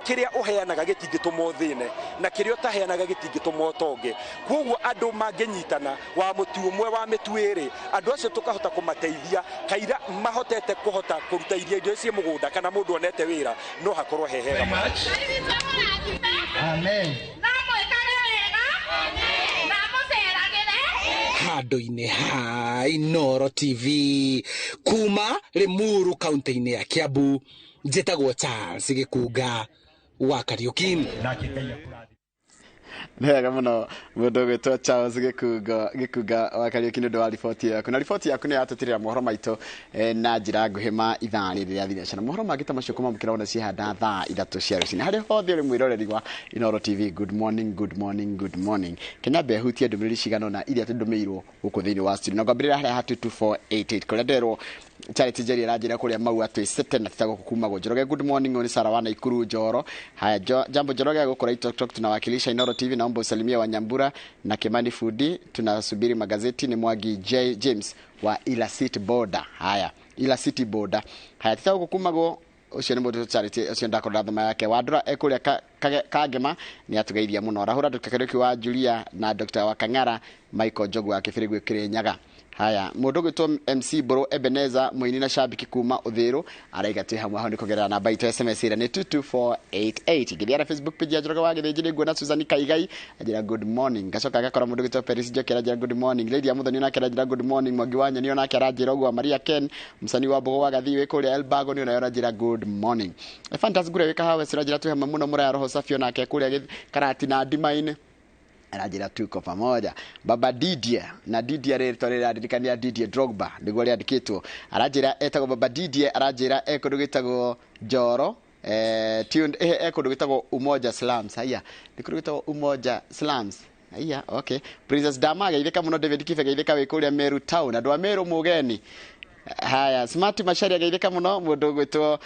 kiria uheanaga gitingituma uthine na kiria utaheanaga gitingituma utonge kwoguo andu mangenyitana wa muti umwe wa mituiri andu acio tukahota kumateithia kaira mahotete kuhota kuruta irio irio cie mugunda kana mundu onete wira no hakorwo hehega. Amen. Handu-ini ha Inooro TV kuma Limuru kaunti-ini ya Kiambu njitagwo Charles Gikunga wa Kariuki. Nega muno mundu gwitwo Charles Gikunga wa Kariuki ndu wa riboti yaku na riboti yaku ni yatutirira mohoro maito na njira nguhima ithani riria thinacara mohoro magita macio kuma mukiraona cihanda thaa 3 cia rucini hari hothe uri mwiroreri wa Inooro TV. Good morning, good morning, good morning. Kenya behutie ndumiriri cigano na iria tundumirwo guku thiini wa studio na ngambirira hari ha 22488 kurenderwo Charity Jerry rajira kuria mau atwi sete na titago kuma go Njoroge. Good morning oni Sarawana Ikuru Njoro. Haya jambo Njoroge gukora itok tunawakilisha Inooro TV, naomba usalimia Wanyambura na Kimani Foodi. Tunasubiri magazeti ni Mwagi James wa Ila City Border. Haya Ila City Border. Haya titago kuma go ucio ni mundu Charity ucio ndakora thama yake wadura ekuria kagema ni atugeiria muno rahura Dr. Kariuki wa Julia na Dr. Wakangara Michael Jogu wa Kifirigwe Kirinyaga. Haya mundu gwitwo MC Boro Ebeneza muini na shabiki kuma Uthiru araigatie hamwe aho nikugerera namba itu SMS ira ni 22488 gidiara Facebook page ya Njoroge wa Githĩnjĩri Ngũna Susan Kaigai ajira good morning gacoka gakora mundu gwitwo Paris Jokera ajira good morning Lady Amuthoni na kera ajira good morning Mwangi Wanya niona kera ajira ogwa Maria Ken msani wa Bogo wa Gathiwe kuria Elbago ni ona ajira good morning Fantastic gure wika hawe sira ajira tu hamwe muno mura ya roho safi ona ke kuria Karati na Dimaine anajira tuko pamoja. Baba Didier na Didier rero adirikania Didier Drogba niguo ri andikitwo arajira etago Baba Didier arajira ekundu gitagwo Njoro tuned ekundu gitagwo Umoja Slums. Haya nikundu gitagwo Umoja Slums. Haya okay. Princess Dama gaitheka muno David Kife gaitheka wikuria Meru Town andwa Meru mugeni. Haya Smart Mashari gaitheka muno mundu gwitwo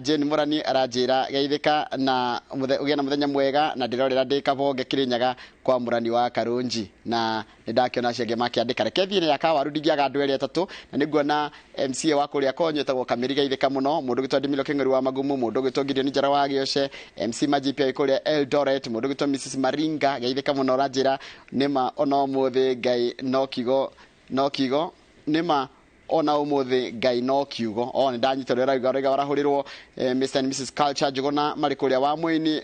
Jane Murani arajira gaitheka na ugena muthenya mwega na ndirorera ndikabonge Kirinyaga kwa Murani wa Karunji na ndakiona ciage makiandika rekethine yakawaru ndigiaga andu eri atatu na niguona MCA wa kuria konyo etagwo Kamiri gaitheka muno mundu gwitwo Dimilo Keng'ori wa Magumu mundu gwitwo Gideon Njara wa Gioshe MC Majipi ikuria Eldoret mundu gwitwo Mrs Maringa gaitheka muno arajira nima ono muthi Ngai no kigo nima ona umuthi Ngai no kiugo o ni ndanyitorera rega warahurirwo Mr and Mrs Culture Jogona marikuria wa Muini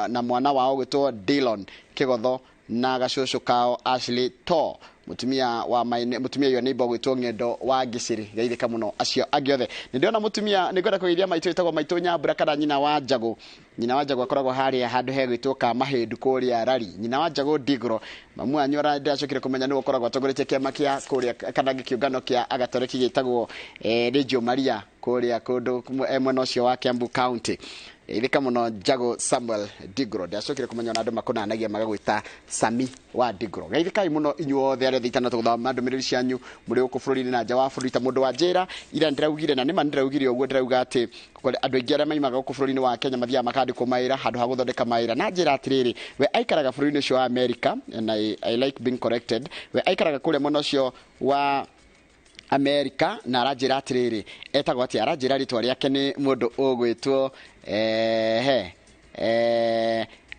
na mwana wao gwitwo Dillon Kigotho na gacũcũ kao Ashley To mutumia wa mutumia yo neighbor gwitwo Ng'endo wa Giciri gaithika muno acio agiothe nindiona mutumia nigwenda kuiria maitũ itagwo maitũ Nyambura kana nyina wa Njagu akoragwo haria handu he gwitwo ka Mahindu kuria Rari nyina wa Njagu Ndigro mamu anyora ndacokire kumenya niwe akoragwo atongoretie kiama kia kuria kana gikiungano kia Agatoreki gitagwo Regio Maria kuria kundu mwena ucio wa Kiambu County Ithika muno Njagu Samuel Ndigro ndacokire kumenya na andu makonanagia magagwita Sami wa Ndigro gaithikai muno inyuothe aria thitana tuguthama ndumiriri cianyu muri uku bururi-ini na nja wa bururi ta mundu wa njira ira ndiraugire na nima ndiraugire uguo ndirauga ati andu aingi aria maimaga uku bururi-ini wa Kenya mathia makandikwo maira handu ha guthondeka maira na njira atiriri we aikaraga bururi-ini ucio wa America and I like being corrected we aikaraga kuria muno ucio wa America na arajira atiriri etagwo ati arajira ritwa riake ni mundu ugwitwo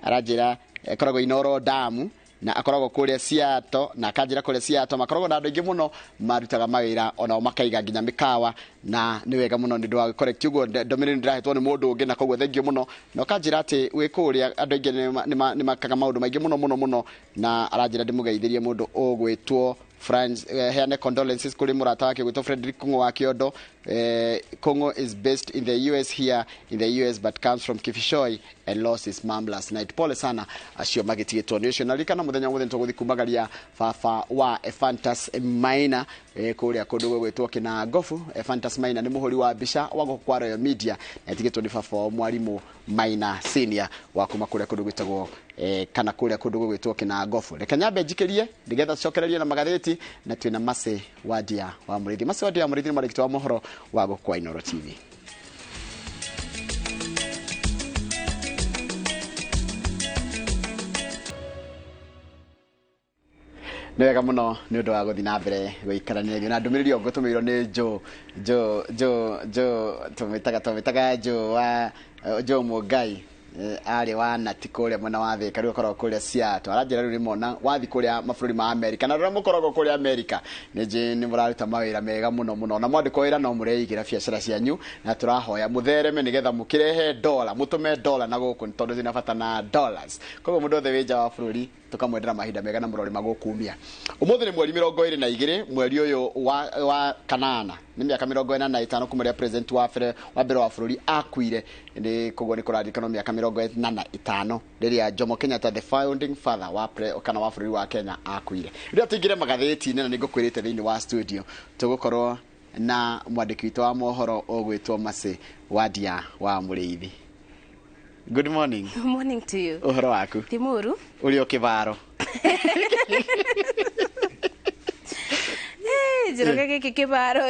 arajira koragwo Inooro Damu na akoragwo kuria Siato na akajira kuria Siato makoragwo na andu aingi muno marutaga mawira ona makaiga nginya mikawa na ni wega muno ndu wa correct ugo ndomire ndirahetwo ni mundu ungi na kogwo thengio muno na akajira ati we kuria andu aingi ni makaga maundu maingi muno na arajira ndimugeithirie mundu ugwitwo friends heane condolences kuri murata wake gwitwo Frederick Kungo wa Kiondo. Kungo is based in the US here in the US but comes from Kifishoi and lost his mom last night. Pole sana acio magitigitwo ni ucio na rikana muthenya wothe tuguthi kumagaria baba wa Fantas Maina kuria kundu gwitwo kina Gofu. Fantas Maina ni muhuri wa bisha wa kwa Royal Media na tigitwo ni baba mwarimu Maina senior wa kuma kuria kundu gwitagwo kana kuria kundu gwitwo kina Gofu. Reka nyambe njikirie ndigetha cokererie na magatheti na twina Mase Wadia wa Murithi. Mase Wadia wa Murithi ni marikito wa mohoro wa kwa Inooro TV. nä wega må no nä å ndå wa gå thiä na mbere gå ikaranä na ndå mä rä ri o ngå tå mä irwo nä tå mä taga jo må ngai arä wa nati kå rä a mwena wa thä ka rä u akoragwo kå rä a ciato aranjä ra rä u nä mona wathi kå rä a mabå rå ri ma Amerika na rä rä a må koragwo kå rä a Amerika nä må raruta mawä ra mega må no må no na mwandä ko wä ra no må reigä ra biacara cianyu na tå rahoya må thereme nä getha må kä rehe dola må tå me dola na gå kå tondå thä bata na dollars koguo må ndå othe wä nja wa bå rå ri tå kamwendera mahinda mega na må rori magå kumia å må thä nä mweri 22 mweri å yå wa kanana nä mä aka 45 kuma rä a president wa mbere wa bå rå ri akuire koguo nä kå rarikanwo mä aka 45 rä rä a Jomo Kenyatta the founding father kana wa bå rå ri wa Kenya akuire rä a tå ingä re magathä-inä na nä ngå kwä rä te thä inä wa studio tå gå korwo na mwandä ki witå wa mohoro å gwä two Macä Wandia wa må rä ithi. Good morning. Good morning to you. Uhoro waku? Timuru. Uri o kivaro. Jiroge giki kivaro.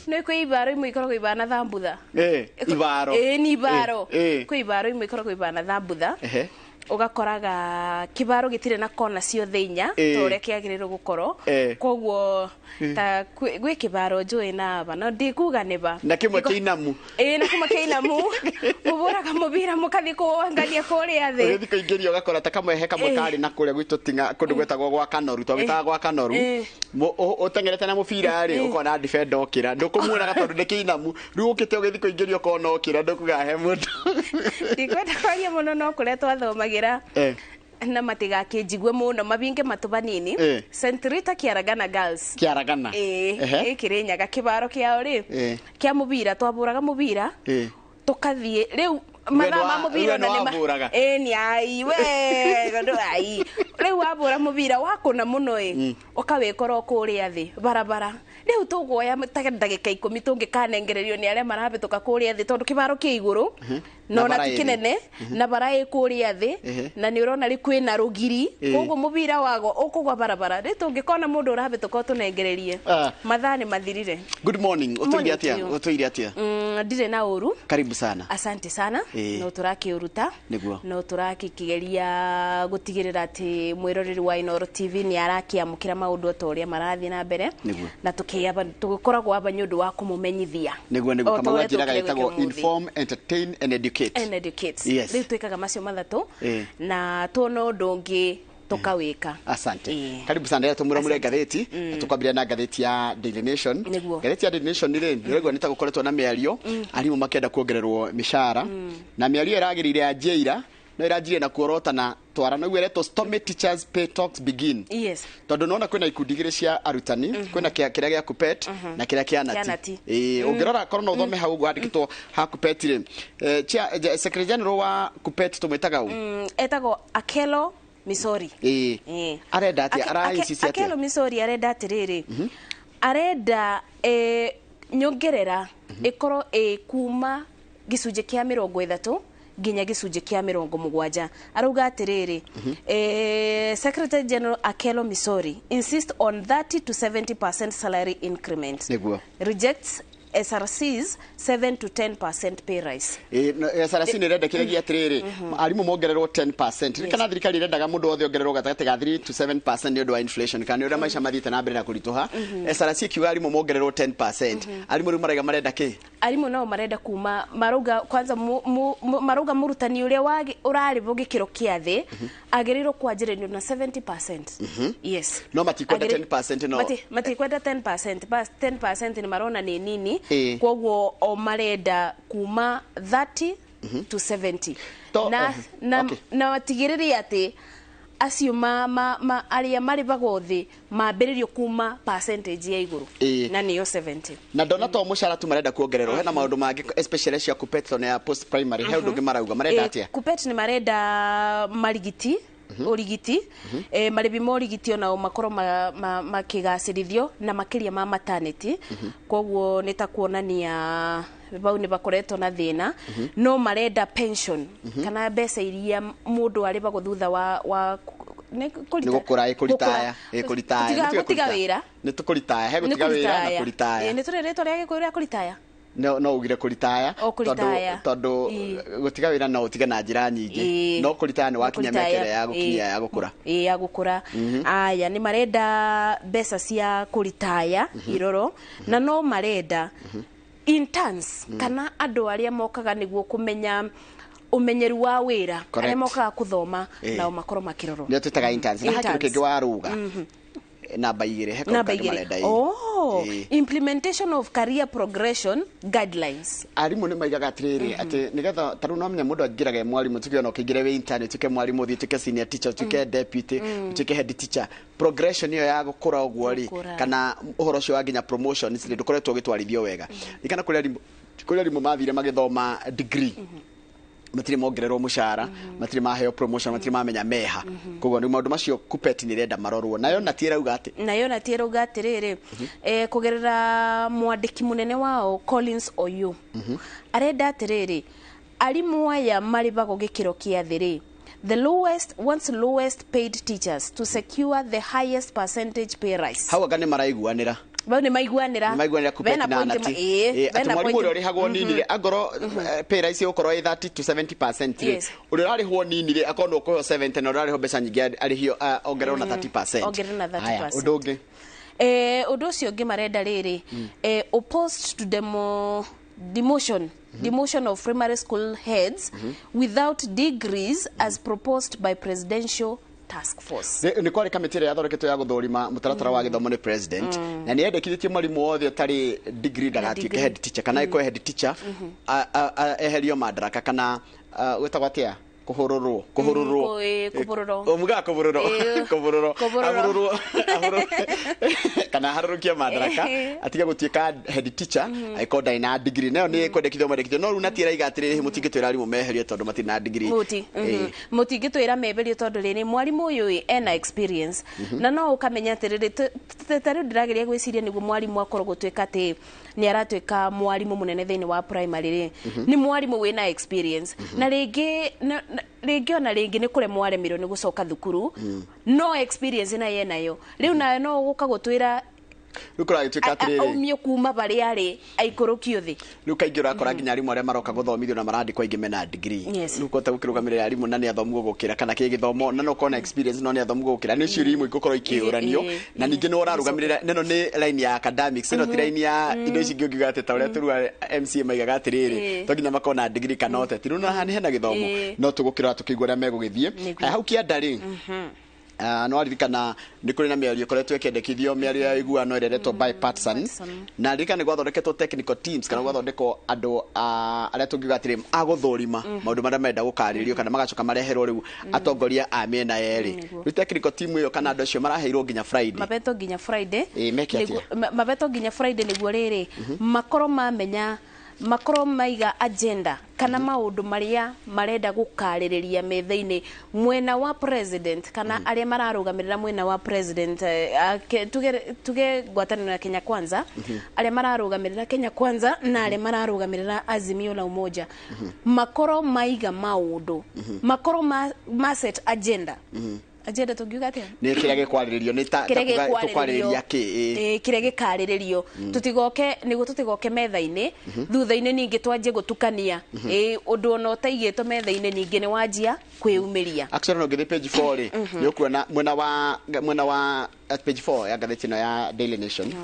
No kwi ibaro imwe ikoragwo ibana thambutha. Ibaro. Ni ibaro. Kwi ibaro imwe ikoragwo ibana thambutha. Ugakoraga kibaro gitire na kona ciothe inya tore kiagirirwo gukorwo koguo ta gwi kibaro njui na aba no ndikuga niba na kimwe kiinamu na kimwe kiinamu muburaga mubira mukathi kuangalia kuria thi uthi kuingiria ugakora ta kamwe he kamwe kari na kuria gwitu tinga kundu gwetagwo gwa Kanoru to gitaga gwa Kanoru utengerete na mubira ri ukona defender okira ndukumuona tondu ni kiinamu riu ukite ugithi kuingiria ukona okira ndukuga he mundu ndikwenda kwaria muno no kuretwa thomagira na matiga kinjigwe muno mabinge matubanini St Rita Kiaragana Girls Kiaragana Kirinyaga kibaro kiao ri kia mubira twaburaga mubira tukathie riu mathaa ma mubira na ni ai we gondo ai riu wabura mubira wakuna muno ukawikora kuria thi barabara riu tuguoya ndagika 10 tungikanengererio ni aria marabituka kuria thi tondu kibaro ki iguru no na tikinene na bara kuria thi na ni urona ri kwina rugiri koguo mubira wago ukugwa barabara ri tungikona mundu urabituka tunengererie mathaa ni mathirire. Good morning. Utuire atia ndire na uru. Karibu sana. Asante sana. No turaki uruta no turaki kigeria gutigirira ati mwiroreri wa Inoro TV ni arakiamukira maundu toria marathi na mbere na tukiaba tugikoragwo aba nyundu wa kumumenyithia niguo kama wajiraga itagwo inform, entertain and educate. Yes. Riu twikaga macio mathatu na tuno ndungi tukawika. Asante. Karibu sana tumura mure gatheti tukwambia na gatheti ya Daily Nation. Gatheti ya Daily Nation ni rego nita gukoretwo na miario arimu makenda kuongererwo mishara na miario iragirire ya Jaira no irajire na kuorotana twara no gwereto Stormy Teachers Pay Talks begin. Yes. Tondu nona kwina ikudigire cia arutani kwina kiria gia Kupet na kiria kia Nati. Ungirora korona uthome hau gwandikitwo ha Kupet ri Secretary General wa Kupet tumwitaga u etagwo Akelo Misori. Arenda ati arahici cia Akelo Misori arenda atiriri arenda nyongerera ikoro kuma gicunje kia 30 ginya gicunje kia 70 arauga atiriri Secretary General Akelo Misori insist on 30 to 70% salary increment. Rejects SRC's 7 to 10% pay rise. SRC ni renda kiregia atiriri arimu mongererwo 10%. Kana thirikari rendaga mundu othe ongererwo gatagati ga 3 to 7% ni undu wa inflation kana ura maisha mathite na mbere na kurituha. SRC kiuga arimu mongererwo 10%. Arimu ri maraiga marenda ki? Arimu nao marenda kuma maruga kwanza maruga murutani uria urari bugikiro kia thi agirirwo kwanjirenio na 70%. Yes. No matikwenda 10% no. Matikwenda 10%, bas 10% ni marona ni nini kwoguo o marenda kuma 30 to 70 na watigiriri ati acio aria mari bagothi mambiririo kuma percentage ya iguru na niyo 70 na ndona to mushara tu marenda kuongererwo hena maundu mangi especially cia Kupet na post primary he undu marauga marenda atia Kupet ni marenda marigiti urigiti maribi morigiti ona makoro makigacirithio na makiria ma maternity koguo nita kuonania bau ni bakoretwo na thina no marenda pension kana mbeca iria mundu ari baguthutha wa ni gukura kuritaya gutiga wira ni tukuritaya he gutiga wira na kuritaya ni tureretwo ria gikuria kuritaya no ugire kuritaya tondu gutiga wira no utiga na njira nyingi no kuritaya ni wakinya mekere ya gukinya ya gukura ya gukura aya ni marenda besa cia kuritaya iroro na no marenda interns kana andu aria mokaga niguo kumenya umenyeru wa wira aria mokaga kuthoma na makoro makiroro ndio tutaga interns na hakiri kingi waruga namba igire heko marenda implementation of career progression guidelines arimu ni maigaga atiriri ati nigetha taru no menya mundu angiraga mwarimu tukiona no kingire we internet tuke mwarimu thi tuke senior teacher tuke deputy tuke head teacher progression iyo ya gukura ogwo ri kana uhoro cio waginya promotion icire dukoretwo gitwarithio wega ikana kuri arimu mathire magithoma degree matiri mongererwo mushara matiri maheo promotion matiri mamenya meha koguo ni maundu macio Kuppet ni renda marorwo nayo natierauga ati riri kugerera mwandiki munene wao Collins Oyu arenda atiriri arimu aya maribagwo gikiro kia thiri the lowest paid teachers to secure the highest percentage pay rise hawa gani maraiguanira bau ni maiguanira Kuppet na nati ati mwarimu uri hagwo ninire agoro pay rise ukoro 30 to 70% uri rari ho ninire akono ukoho 70 na rari ho besa nyingi ari hio ongerero na 30% haya udungi undu ucio ungi marenda riri opposed to demotion of primary school heads without degrees as proposed by presidential task force ni kwari kamiti ya thoroketwo ya guthurima mutaratara wa githomo ni president na ni endekithĩtie mwarimu wothe tari degree ndagatike head teacher kana iko head teacher eherio madaraka kana gwetagwatia kuhururu kana harurukia madaraka atiga gutieka head teacher aiko ndaina degree nayo ni kwendekithio mwendekithio no runa tira igatire mutingitwira arimu meherio tondu mati na degree mutingitwira meherio tondu rini mwarimu uyu ena experience na no ukamenya atiriri tari ndirageria gwiciria niguo mwarimu akorwo gutweka ati ni aratweka mwarimu munene thiini wa primary ni mwarimu wina experience na ringi ona ringi ni kure mwaremiro ni gucoka thukuru no experience na yenayo riu na no guka gutwira rukura gituika atiriri umio kuma bari ari aikurukio thi ruka ingira akora nginya arimu aria maroka guthomithio na marandi kwa ingime na degree ruko ta gukirugamirira arimu na ni athomu gukira kana ki githomo na no kona experience no ni athomu gukira ni cio rimu igukorwo ikiuranio na ningi no rarugamirira neno ni line ya academics no ti line ya indo ici ngi gate ta uria turua MCA maigaga atiriri to nginya makona degree kana oteti runa hani hena githomo no tugukira tukigwa ria megugithie hau kiandari no aririkana ni kuri na miario koretwo ikendekithio miario ya iguano ireretwo bipartisan na aririkana gwathondeketwo technical teams kana gwathondekwo andu aria tungiuga atiri aguthurima maundu maria menda gukaririo kana magacoka mareherwo riu atongoria a miena yeri ri technical team iyo kana andu acio maraheirwo nginya Friday mabeto nginya Friday niguo riri makoro mamenya makoro maiga agenda kana maundu maria marenda gukaririria methaini mwena wa president kana aria mararugamirira mwena wa president tuge ngwataniro ya Kenya Kwanza aria mararugamirira Kenya Kwanza na aria mararugamirira Azimio la Umoja makoro maiga maundu makoro ma set agenda agenda tungiuga atia ni kirege kwariririo ni ta tukwariria ki kirege kariririo tutigoke niguo tutigoke methaini thutha-ini ningi twanjie gutukania undu ono taigitwo methaini ningi ni wanjia kwiumiria actually no ngithi page 4 ri ni ukuona mwena wa page 4 ya gatheti ya Daily Nation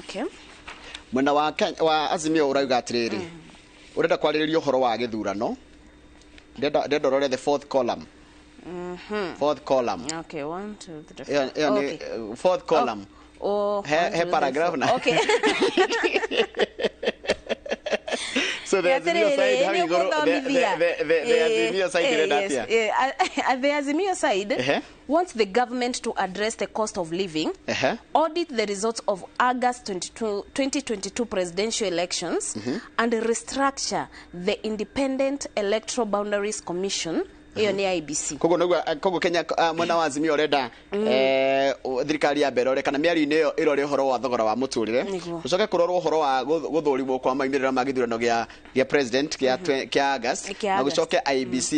mwena wa Azimio urauga atiriri urenda kwariririo horo wa githurano ndenda rore the fourth column fourth column okay 1 2 3 okay fourth column he paragraph na okay so the Azimio side how you go the Azimio side the Azimio side wants the government to address the cost of living audit the results of August 2022 presidential elections and restructure the Independent Electoral Boundaries Commission iyo ni IBC kogo Kenya mwena wa Azimio renda thirikari ya mbere kana miari-ini iyo irore horo wa thogora wa muturire ucoke kurorwo horo wa guthurimwo kwa maimirira ma githurano gia president kia August na gucoke IBC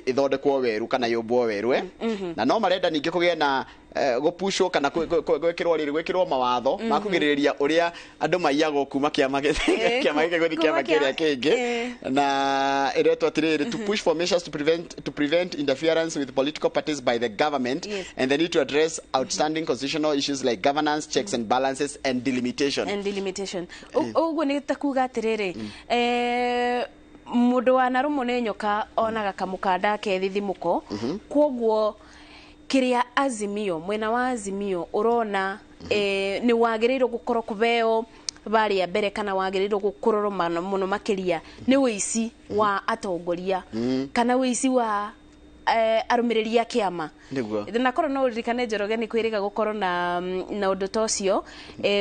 ithondekwo weru kana yobwo werwe na no marenda ningi kugie na gupushwo kana gwekirwo mawatho makugiriria uria andu maiyago kuma kiama kiria kingi na iretwa tiriri to push for measures to prevent interference with political parties by the government and the need to address outstanding constitutional issues like governance, checks and balances and delimitation. Uguo ni takuga atiriri mundu wa narumo ne nyoka onaga kamukanda ke thithimuko kwoguo kiria Azimio mwena wa Azimio urona ni wagirirwo gukorwo kubeo bari ya mbere kana wagirirwo gukororoma muno makiria ni wici wa atongoria kana wici wa arumireria kiama na korwo no ririkane Njoroge ni kwiriga gukorwo na undu tocio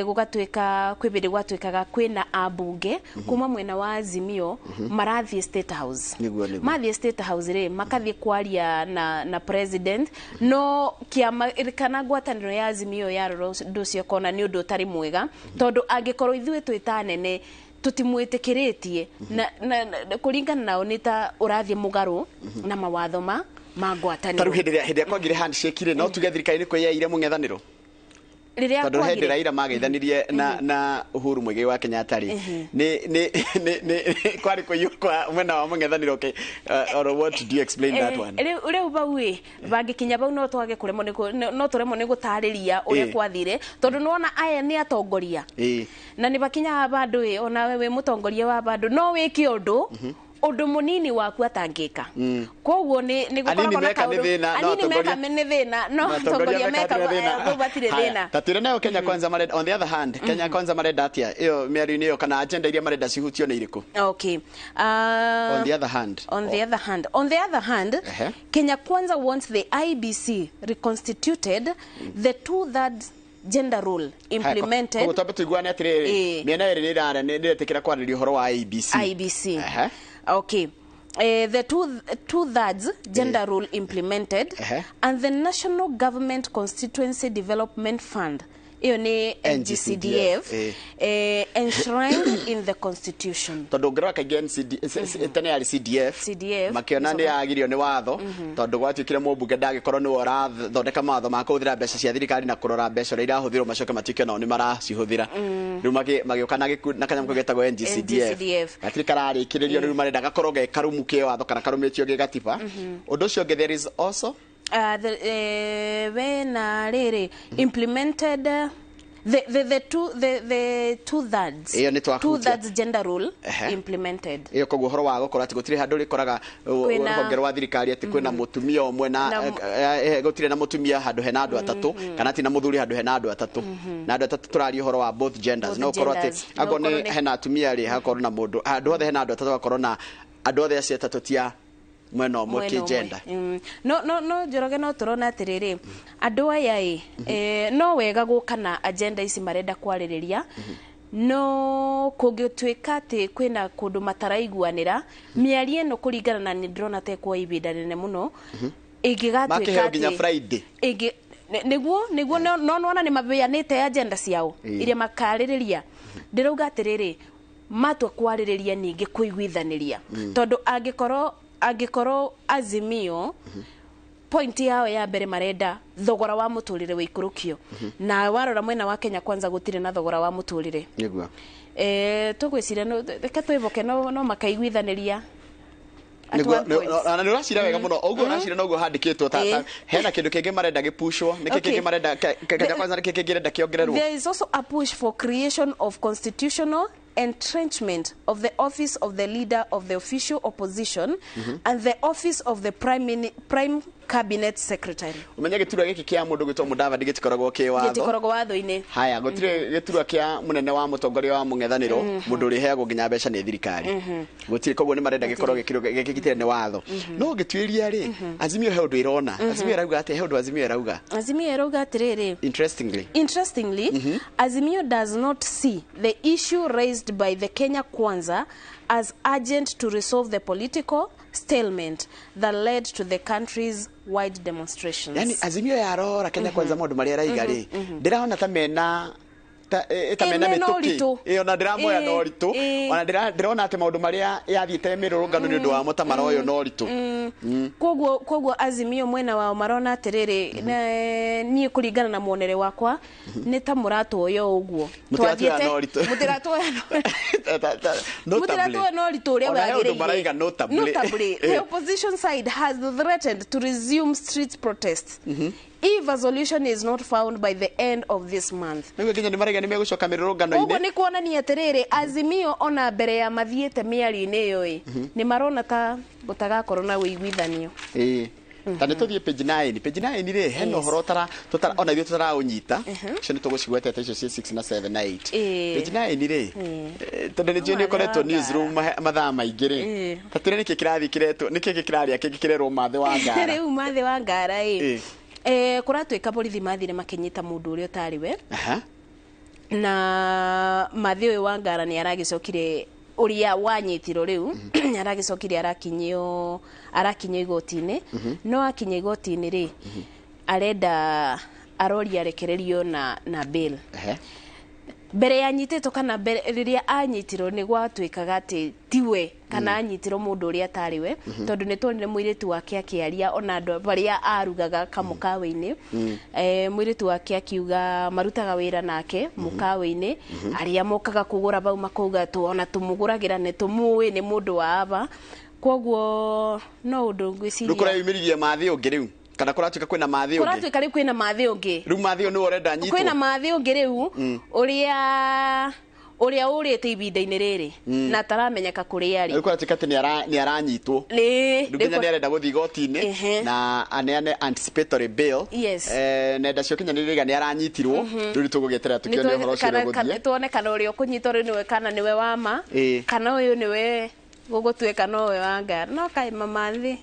gugatwika kwibiri gwatwikaga kwina abunge kuma mwena wa Azimio marathie State House mathie State House ri makathie kwaria na president no kiama kana ngwataniro ya Azimio ya nducio kona ni undu utari mwega tondu angikorwo ithuĩ twitanene tutimwitikiretie na kuringana nao nita urathie mugaru na mawatho magwataniro taru hindi ya kwagire handshake no tuge thirikari ni kweyaire mung'ethaniro riria tondu hindi Raila mageithanirie na Uhuru Muigai wa Kenyatta ri ni kwari kwa mwena wa mung'ethaniro or what do you explain that one riu bawe bangikinya bau no twage kuremo no turemo ni gutariria uria kwathire tondu nuona aya ni atongoria na ni bakinya bandu ona wewe mutongoria wa bandu no wiki undu undu munini waku atangika kwoguo ni gukoragwo na kaundu anini meka thina no tongoria meka batire thina tatire nayo Kenya Kwanza marenda on the other hand Kenya Kwanza marenda atia iyo miario-ini iyo kana agenda iria marenda cihutio ni iriku okay on the other hand Kenya Kwanza wants the IBC reconstituted the 2/3 gender rule implemented ko tuiguane atiriri miena iri nirara niretekera kwaririo horo wa IBC okay the 2/3 gender rule implemented and the National Government Constituency Development Fund iyo ni NGCDF enshrined in the constitution tondu ngraka again tene ya CDF makiona ni agirio ni watho tondu gwatuikire mubunge ndagikorwo ni wora thondeka matho ma kuhuthira mbeca cia thirikari na kurora mbeca ira irahuthirwo macoke matuike nao ni maracihuthira riu magioka na kanyamko getagwo NGCDF atiri kararikiririo riu marenda gakorwo ge karumu ke watho kana karumitio ge gatiba undu ucio there is also when implemented the 2/3 gender rule implemented iyo koguo horo wa gukora ati gutire handu rikoraga ruhonge rwa thirikari ati kwina mutumia omwe na gutire na mutumia handu hena andu atatu kana ati na muthuri handu hena andu atatu na andu atatu turari horo wa both genders no korwo ati agone hena atumia ri hakorwo na mundu handu hothe hena andu atatu hakorwo na andu othe acio atatu tia mwena omwe ki gender no Njoroge no turona atiriri andu aya no wega gukana agenda ici marenda kwaririria no kungitwika ati kwina kundu mataraiguanira miarie no kuringana na ni drona te kwa ibida nene muno igigatwika ati nginya Friday niguo no ni mabeanite agenda ciao iria makaririria ndirauga atiriri matwa kwaririria ningi kuiguithaniria tondu angikorwo Azimio point yao ya mbere marenda thogora wa muturire wikurukio na warora mwena wa Kenya Kwanza gutire na thogora wa muturire niguo tugwicira no reka twiboke no makaiguithaniria na ni uracira wega muno uguo uracira noguo handikitwo tata hena kindu kingi marenda gipushwo niki kingi marenda Kenya Kwanza niki kingi renda kiongererwo there is also a push for creation of constitutional entrenchment of the office of the leader of the official opposition and the office of the prime cabinet secretary. Umenya giturwa giki kia mundu gitwa Mudavadi gitikoragwo ki watho. Gitikoragwo watho-ini. Haya gutire giturwa kia munene wa mutongoria wa mung'ethaniro mundu uri heagwo nginya mbeca ni thirikari. Gutire koguo ni marenda gikorwo gikitire ni watho. No gitwiria ri Azimio he undu irona. Azimio irauga ati he undu Azimio irauga. Azimio irauga atiriri. Interestingly, Azimio does not see the issue raised by the Kenya Kwanza as urgent to resolve the political stalemate that led to the country's wide demonstrations. Yani Azimio yarora Kenya Kwanza maundu maria raiga ri ndiraona ta mena itamena mituki ona ndiramoya no ritu ona ndirona ati maundu maria yathiite mirurungano ni undu wa mutamara uyu no ritu koguo Azimio mwena wao marona atiriri nie kuringana na muonere wakwa ni ta muratu uyo uguo mutiratwoya no ritu mutiratwoya no ritu uria wagiriire notably the opposition side has threatened to resume street protests if a solution is not found by the end of this month. Koguo ni kuonania atiriri Azimio ona mbere ya mathiete miario-ini iyo ni marona ta gutagakorwo na wiguithanio tane tuthie page 9 ri heno horo tutara ona ithu tutaraũnyita cio ni tugucigwetete icio cia 6 na 7 na 8 page 9 ri tondu ni jeni koretwo newsroom mathaa maingi ri tatire niki kirathi kiretwo niki kiraria kingi kirerwo mathe wa ngara riu mathe wa ngara kuratwika borithi mathire makinyita mundu uria utari we na mathe uyu wa ngara ni aragicokire uria wanyitiro riu aragicokire arakinyio igoti-ini no akinya igoti-ini ri arenda arori arekererio na bail mbere ya nyitito kana riria anyitirwo ni gwatwikaga ati tiwe kana anyitirwo mundu uria atari we tondu ni tuonire mwiritu wake akiaria ona andu baria arugaga kamukawe-ini mwiritu wake akiuga marutaga wira nake mukawe-ini aria mokaga kugura bau makauga tu ona tumuguragira ni tumuwi ni mundu wa aba koguo no undu ngwiciria ndukurayumiririe mathi ungi riu kana kuratuika kwina mathi ungi kuratuika riu kwina mathi ungi riu mathi ni urenda nyitwo kwina mathi ungi riu uria urite ibinda-ini riri na taramenyeka kuria ari kuratuika ati ni aranyitwo nduginya ni arenda guthi igoti-ini na aneane anticipatory bail nenda cio kinyaniriga ni aranyitirwo riu tugugeterera tukione uhoro ucio guthie tuone kana uria ukunyitwo riu niwe kana niwe wama kana uyu niwe gugutwika no we wa ngara no kai mamathi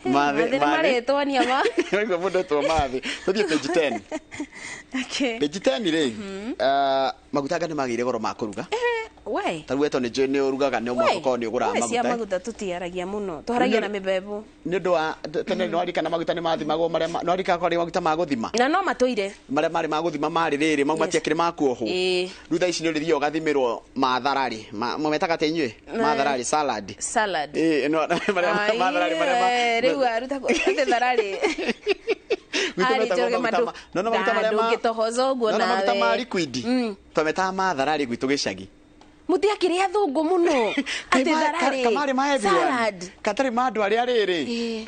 mathi maretwonia ma ndio mundu to mathi tuthie page 10 page 10 ri maguta ngani magire goro makuruga we tarueto ni jeni urugaga ni umwe ni ugura maguta maguta tutiaragia muno tuharagia na mibebu ni undu wa tene no arika na maguta ni mathimagwo maria no arika ko maguta maguthima na no matoire maria mari maguthima mari riri mau matiakire makuoho rutha ici ni rithio gathimirwo matharari mometaga tenywe matharari salad no matharari maria riu aruta ko tharari no maguta maria ngitohoza uguo na maguta ma liquid twameta matharari gwitu gicagi mutiakire athungu muno ati tharari kamari ma everyone katari ma andu aria riri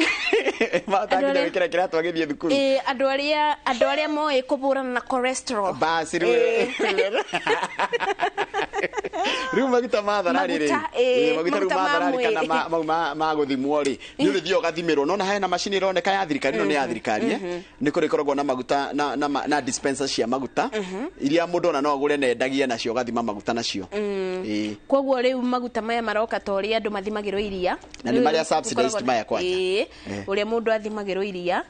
matangire wikira kira twagithie thukuru andu aria moe kuburana na cholesterol basi riu maguta ma tharari ri maguta ru ma tharari kana ma guthimwo ri ni rithio gathimirwo no na hena machine ironeka ya thirikari no ni ya thirikari ni kuri koragwo na maguta na dispensers cia maguta iria mundu ona no agure na endagie nacio gathima maguta nacio koguo riu maguta maya maroka tori andu mathimagirwo iria na ni maria subsidized maya kwanja uria mundu athimagirwo iria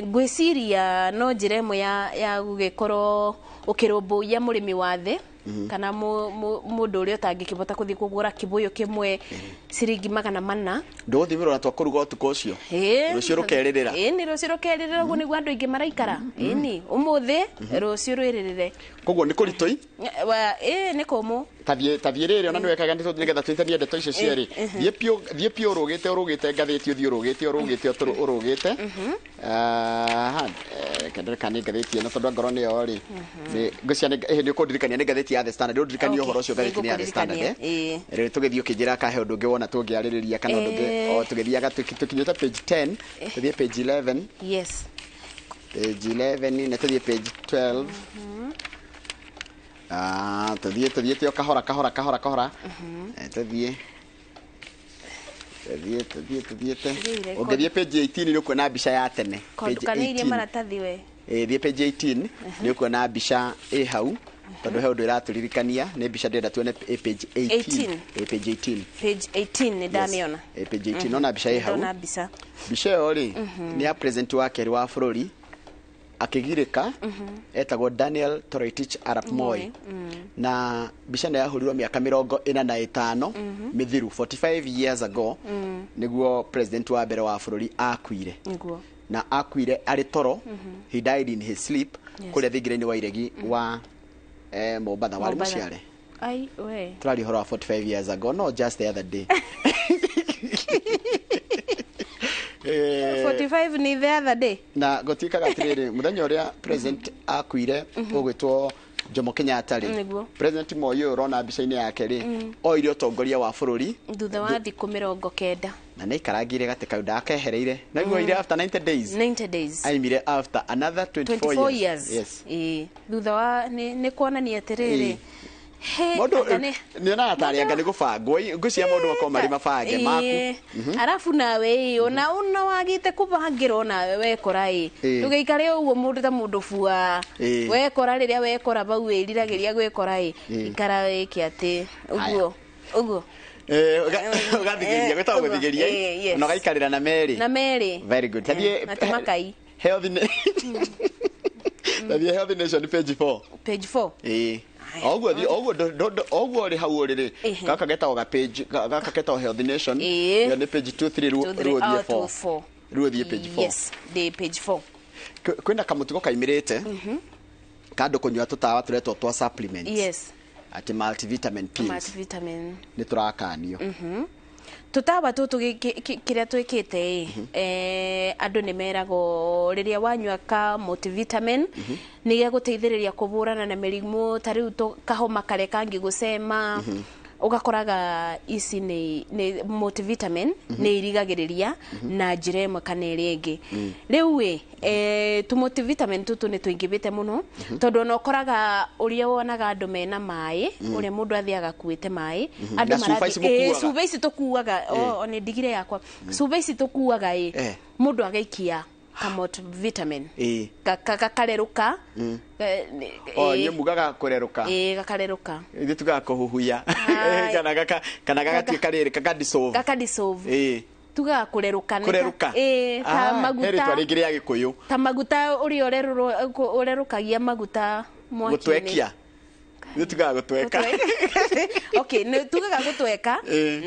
ngwiciria no njira imwe ya gugikorwo ukirumbuia murimi wa thi kana mundu uria utangikibota kuthi kugura kibuyu kimwe ciringi 400 nduthimirwo na twakuruga utuko ucio rucio rukeririra ni rucio rukeririra uguo niguo andu ingi maraikara ni umuthi rucio rwiririre koguo ni kuritoi ni kumu tathie riri ona niwekaga nigetha twitanie ndeto icio cieri thie pio urugite ngathiti uthie urugite kana ngathiti no tondu ngoro niyo ri ngũcia ni ukundirikania ni ngathiti ya The Standard ndirikanie uhoro ucio ngathiti ya The Standard riri tugithie ukijira kahe undu ungi wona tungiaririria kana undu ungi o tugithiaga tukinyuta page 10 tuthie page 11 yes page 11 na tuthie page 12 tuthie tio kahora tuthie ungethie page 18 ni ukuona mbica ya tene page 18 maratathi we thie page 18 ni ukuona mbica hau tondu he undu iraturirikania ni mbica ndenda tuone page 18 page 18 ni ndamiona page 18 nona mbica hau mbica iyo ri ni ya president wa keri wa bururi akigirika etagwo Daniel Toroitich Arap Moi na mbica ya hurirwo miaka 45 mithiru 45 years ago niguo president wa mbere wa bururi akuire na akuire ari toro he died in his sleep kuria thigire-ini wa iregi wa Mombatha wali muciare ai we turari horo 45 years ago, no just the other day. 45 ni the other day na gotikaga atiriri muthenya uria president akuire ugwitwo Jomo Kenyatta ri president Moi urona mbica-ini yake ri oire utongoria wa bururi thutha wa thiku 90 na nä ikarangire gatä kau ndakehereire naguo ire after 90 days aimire after another 24 years. Yes. Thutha wa nä kuonania atiriri Mondo nä onaga tarä anga nä gå bangwo ngwĩciria maũndũ makorwo marĩ mabange maku arabu nawe ona wagĩte kũbangĩrwo nawe wekora ndũgĩikare ũguo mũndũ ta mũndũ bua wekora rĩrĩa wekora bau wĩriragĩria gwĩkora ikara wĩke atĩ ũguo ugathigĩria gwĩtagwo gũthigĩria na ũgaikarĩra na merĩ. Very good. Makai Health Nation page 4 oguo ri hau riri gaka getagwo ga page gaka getagwo Health Nation ya ni page 2 3 ruo thie page 4. Yes, the page 4 kwina kamutigo kaimirite kando kunywa tutawa turetwo twa supplements. Yes, ati multivitamin pills ni turakanio tutawa tutu kiria twikite andu ni merago riria wanywa ka multivitamin ni gya guteithiriria kuburana na mirimu tariu kahoma kare kangi gusema ugakoraga ici ni multivitamin ni irigagiriria na njira imwe kana iria ingi riu tu multivitamin tutu ni tuingibite muno tondu no koraga uria wonaga andu mena mai uria mundu athiaga kuite mai andu marathi suba ici tukuaga ni ndigire yakwa suba ici tukuaga mundu agaikia ka multivitamin kakareruka nyemugaga kureruka gakareruka ithu tugaga kuhuhuya kana gagatuika riri kakadissolve tuga kureruka ta maguta ringi ria gikuyu ta maguta uria urerukagia maguta mwaki gutwekia ithu tugaga gutweka okay tugaga gutweka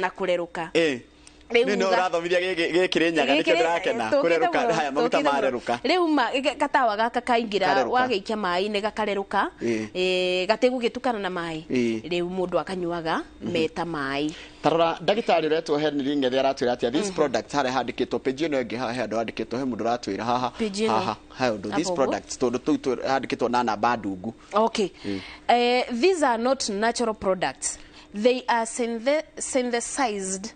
na kureruka no rathomithia gĩkĩrĩ nyaga nĩkĩo ndĩrakena kũreruka haya maguta mareruka rĩu katawa gaka kaingira wagĩikia maĩ-inĩ gakarerũka gatigũgĩtukana na maĩ rĩu mũndũ akanyuaga meta maĩ tarora ndagĩtarĩ ũretwo Henry Ng'ethe aratwĩra atĩa this product harĩa handĩkĩtwo page ĩno ĩngĩ haha handũ handĩkĩtwo he mũndũ ũratwĩra haha handũ this products tondũ tũu handĩkĩtwo na namba ndungu. Okay, these are not natural products. They are synthesized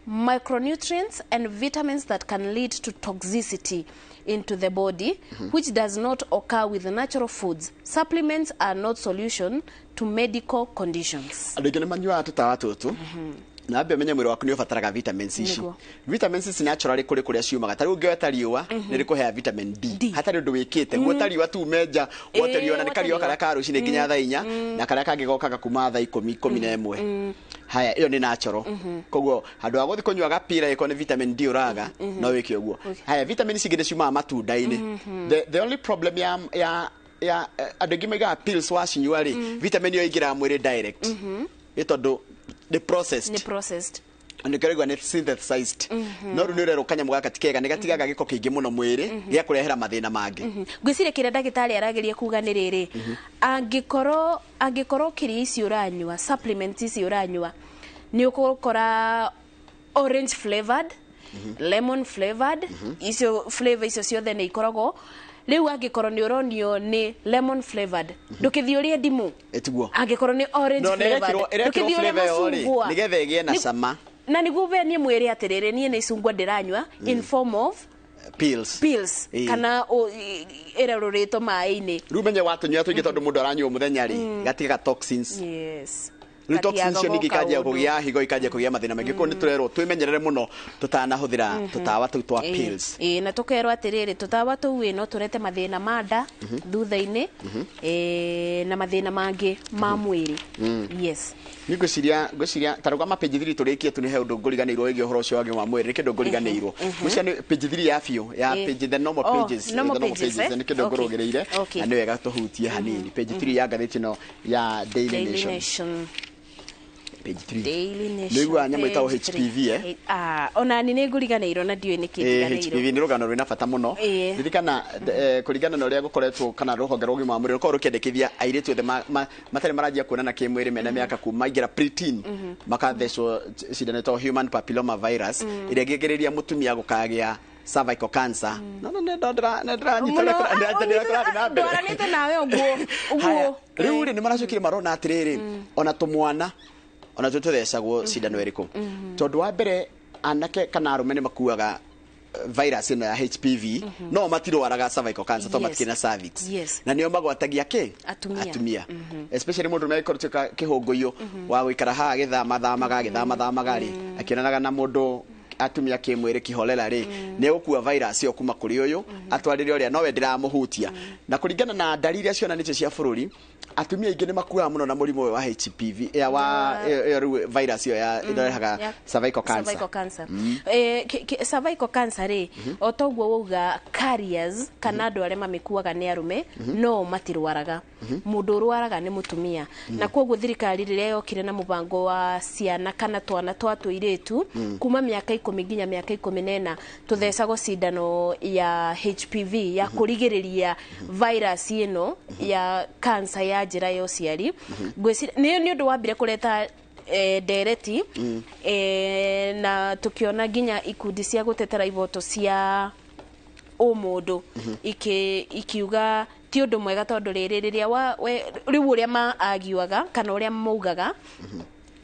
micronutrients and vitamins that can lead to toxicity into the body, which does not occur with natural foods. Supplements are not solution to medical conditions. Andũ manyuaga tutawa tũtũ na mbe menye mwĩrĩ waku nĩ ũbataraga vitamins ici. Vitamins ici naturally kũrĩa ciumaga tarĩ ũngĩota riũa nĩ rĩkũhea vitamin D hatarĩ ũndũ wĩkĩte guota riũa tu menja wote riũa nĩ kariũa karĩa ka rũcinĩ nginya thaa 4 na karĩa kangĩ gokaga kuma thaa 10 haya iyo nĩ natural koguo handũ ha gũthiĩ kũnyua gapira ĩko nĩ vitamin D ũraga no wĩke ũguo. Haya vitamins ingĩ ciumaga matunda-inĩ. The only problem ya andũ aingĩ maigaga pills wacinyua rĩ vitamin ĩyo ĩingĩraga mwĩrĩ direct ĩtondũ the processed and the net synthesized no runire rukanya gati kega negatigaga giko kingi muno mwiri gya kurehera mathina mangi ngwicire kire ndagitari arageria kuga ni riri angikoro kiri ici uranywa supplements ici uranywa ni ukora orange flavored lemon flavored icio flavor icio ciothe ni ikoragwo riu angikoro ni uronio ni lemon flavored ndukithio uria ndimu etiguo angikoro ni orange flavored ndukithio flavor nigethe gie na sama na niguo venie mwiri atiriri nie ni cungwa ndiranywa in form of pills kana erarurito mai-ini riu menye watunywa tuingi tondu mundu aranywa muthenya ri gatiga toxins. Yes, toxins cio ningi ikajia kugia higo ikajia kugia mathina maingi ko ni turerwo twimenyerere muno tutanahuthira tutawa tu twa pills na tukerwo atiriri tutawa tu no turete mathina manda thutha-ini na mathina mangi ma mwiri. Yes, ni ngwiciria taruga mapage 3 turikie tu ni he undu nguriganirwo wigi uhoro ucio wagi wa mwiri ni kindu nguriganirwo mucia ni page 3 ya bio ya page the normal pages ni kindu ngurugireire na ni wega tuhutie hanini page 3 ya ngatheti no ya Daily Nation. page 3 Daily Nation nĩgua nyamũ ĩtagwo HPV ona ni nguriganĩirwo na ndiũĩ nĩkĩ ndiganĩirwo HPV nĩ rũgano rwĩna bata mũno ririkana kũringana na ũrĩa gũkoretwo kana rũhonge rwa ũgima wa mwĩrĩ rũkorwo rũkĩendekithia airĩtu othe matarĩ maranjia kuonana kĩmwĩrĩ mena mĩaka kuma ingĩra preteen makathecwo cindano ĩtagwo human papilloma virus ĩrĩa ĩngĩgirĩrĩria mũtumia gũkagĩa cervical cancer ndwaranĩte nawe ũguo rĩu nĩ maracokire marona atĩrĩrĩ ona tũmwana ona tũthecagwo cindano ĩrĩkũ tondũ wa mbere anake kana arũme nĩ makuaga virus ĩno ya HPV no matirwaraga cervical cancer to matikĩrĩ na cervix na nĩo magwatagia atumia especially mũndũ ũmekũrutuka kĩhũngũio wa gũikara haha gĩthamaga rĩ akĩonanaga na mũndũ atumia kĩmwĩrĩ kĩholela rĩ nĩ gũkua virus ĩyo kuma kũrĩ ũyũ atwarĩre ũrĩa nowe ndĩramũhutia na kũringana na dalili iria cionanĩtio cia bũrũri atumia aingĩ nĩ makuaga mũno na mũrimũ wa HPV wa virus ĩyo ya ĩrehaga cervical cancer cervical cancer rĩ o toguo wauga carriers kana andũ arĩa mamĩkuaga nĩ arũme no matirwaraga mũndũ ũrwaraga nĩ mũtumia na koguo thirikari rĩrĩa yokire na mũbango wa ciana kana twana twa tũirĩtu kuma mĩaka 10 nginya mĩaka 14 tũthecagwo cindano ya HPV ya kũrigĩrĩria virus ĩno ya cancer ya njĩra ya ũciari nĩ ũndũ wambire kũreta ndereti na tukiona nginya ikundi cia gutetera ivoto cia ũmũndũ ikiuga ti ũndũ mwega tondũ rĩrĩa rĩu ũrĩa maagiuaga kana ũrĩa maugaga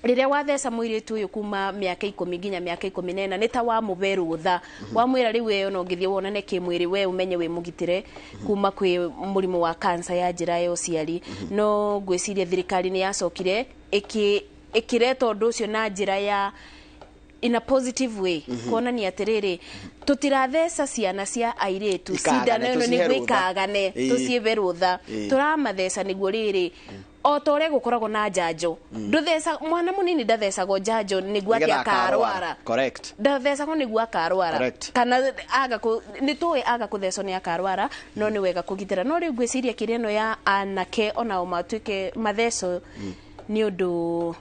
rĩrĩa watheca mũirĩtu ũyũ kuma mĩaka 10 nginya mĩaka 14 nĩ ta wamũbe rũtha wamwĩra rĩu wewe no ngĩthiĩ wonane kĩmwĩrĩ we ũmenye wĩ mũgitĩre kuma kwĩ mũrimũ wa cancer ya njĩra ya ũciari no ngwĩciria thirikari nĩ yacokire ĩkĩreta ũndũ ũcio na njĩra ya in a positive way kuonania atĩrĩrĩ tutiratheca ciana cia airĩtu cindano ĩno nĩguo ikagane tũciĩbe rũtha tũramatheca nĩguo rĩrĩ o ta ũrĩa gũkoragwo na njanjo ndũtheca mwana mũnini ndathecagwo njanjo nĩguo atĩ akarwara ndathecagwo nĩguo akarwara kana nĩ tũĩ aga kũthecwo nĩ akarwara no nĩ wega kũgitĩra no rĩu ngwĩciria kĩrĩa ĩno ya anake onao matuĩke matheco nĩ ũndũ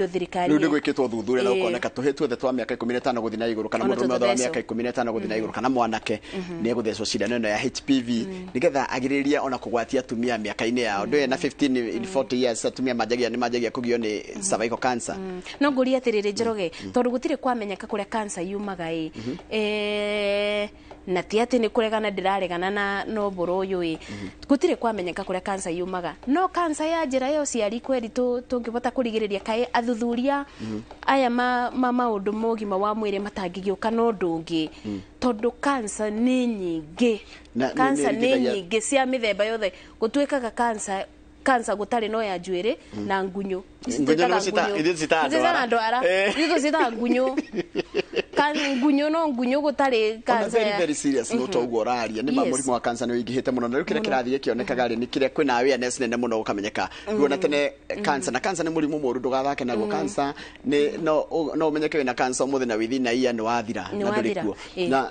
thirikari rĩu nĩgwĩkĩtwo ũthuthuria na ũkoneka tũhĩtu othe twa mĩaka 15 gũthiĩ na igũrũ kana mũndũ wa mĩaka 15 gũthiĩ na igũrũ kana mwanake nĩ egũthecwo cindano ĩno ya HPV nĩgetha agirĩrĩria ona kũgwatia atumia mĩaka-inĩ yao ndũĩ na 15 in 40 years atumia manjagia kũgio nĩ cervical cancer no ngũria atĩrĩrĩ Njoroge tondũ gũtirĩ kwamenyeka kũrĩa cancer yumaga na ti atĩ nĩ kũregana ndĩraregana na ũmbũrũ ũyũ gũtirĩ kwamenyeka kũrĩa cancer yumaga no cancer ya njĩra ya ũciari kweri tũngĩbota kũrigĩrĩria kaĩ athuthuria aya maũndũ ma ũgima wa mwĩrĩ matangĩgĩũka na ũndũ ũngĩ tondũ cancer nĩ nyingĩ cia mĩthemba yothe gũtuĩkaga cancer gũtarĩ no ya njuĩrĩ na ngunyo ngunyo no ngunyo gũtarĩ cancer very serious no toguo ũraria nĩ mũrimũ wa cancer nĩ ũingĩhĩte mũno na rĩu kĩrĩa kĩrathiĩ kĩonekaga rĩ nĩ kĩrĩa kwĩna awareness nene mũno gũkamenyeka ruona tene cancer nĩ mũrimũ mũru ndũgathake naguo cancer no ũmenyeke wĩna cancer ũmũthĩ na within a year nĩ wathira na ndũrĩ kuo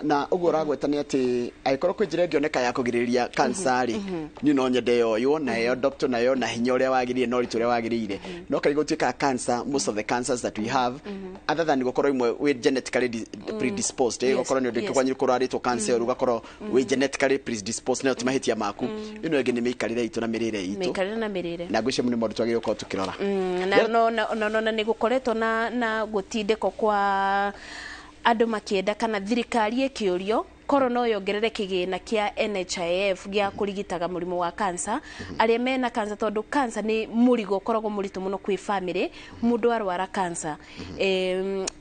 na ũguo ũragweta nĩ atĩ angĩkorwo kwĩ njĩra ĩngĩoneka ya kũgirĩrĩria cancer rĩ niĩ no nyende yoywo na yo doctor nayo na hinya ũrĩa wagĩrĩire na ũritũ ũrĩa wagĩrĩire no kaĩ gũtuĩka cancer most of the cancers that we have other than gũkorwo imwe with genetically predisposed gũkorwo nĩ ũndũ kwanyu kũrarĩtwo cancer ũgakorwo with genetically predisposed na timahĩtia maku ĩno ĩngĩ nĩ mĩikarĩre itũ na mĩrĩre itũ na ngwĩciria mũno mũndũ twagĩrĩirwo gũkorwo tũkĩrora na nĩ gũkoretwo na gũtindĩko kwa andũ makĩenda kana thirikari ĩkĩũrio korwo no yongerere kĩgĩna kĩa NHIF gĩa kũrigitaga mũrimũ wa cancer arĩa mena cancer tondũ cancer nĩ mũrigo ũkoragwo mũritũ mũno kwĩ family mũndũ arwara cancer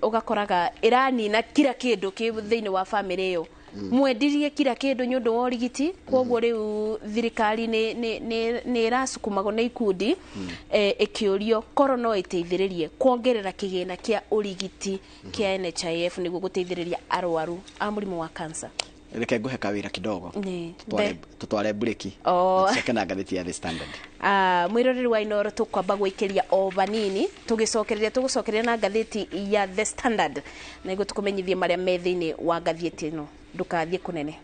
ũgakoraga ĩranina kila kĩndũ kĩ thĩinĩ wa family ĩyo mwendirie kila kĩndũ nĩ ũndũ wa ũrigiti kwoguo rĩu thirikari nĩ ĩrasukumagwo nĩ ikundi ĩkĩũrio korwo no ĩteithĩrĩrie kuongerera kĩgĩna kĩa ũrigiti kĩa NHIF nĩguo gũteithĩrĩria arwaru a mũrimũ wa cancer reke ngũhe kawĩra kidogo tũtware bureki tucoke na ngathĩti ya The Standard mwĩroreri wa Inooro tũkwamba gwĩkĩria o banini tũgũcokereria na ngathĩti ya The Standard na nĩguo tũkũmenyithie marĩa me thĩinĩ wa ngathĩti ĩno ndũkathiĩ kũnene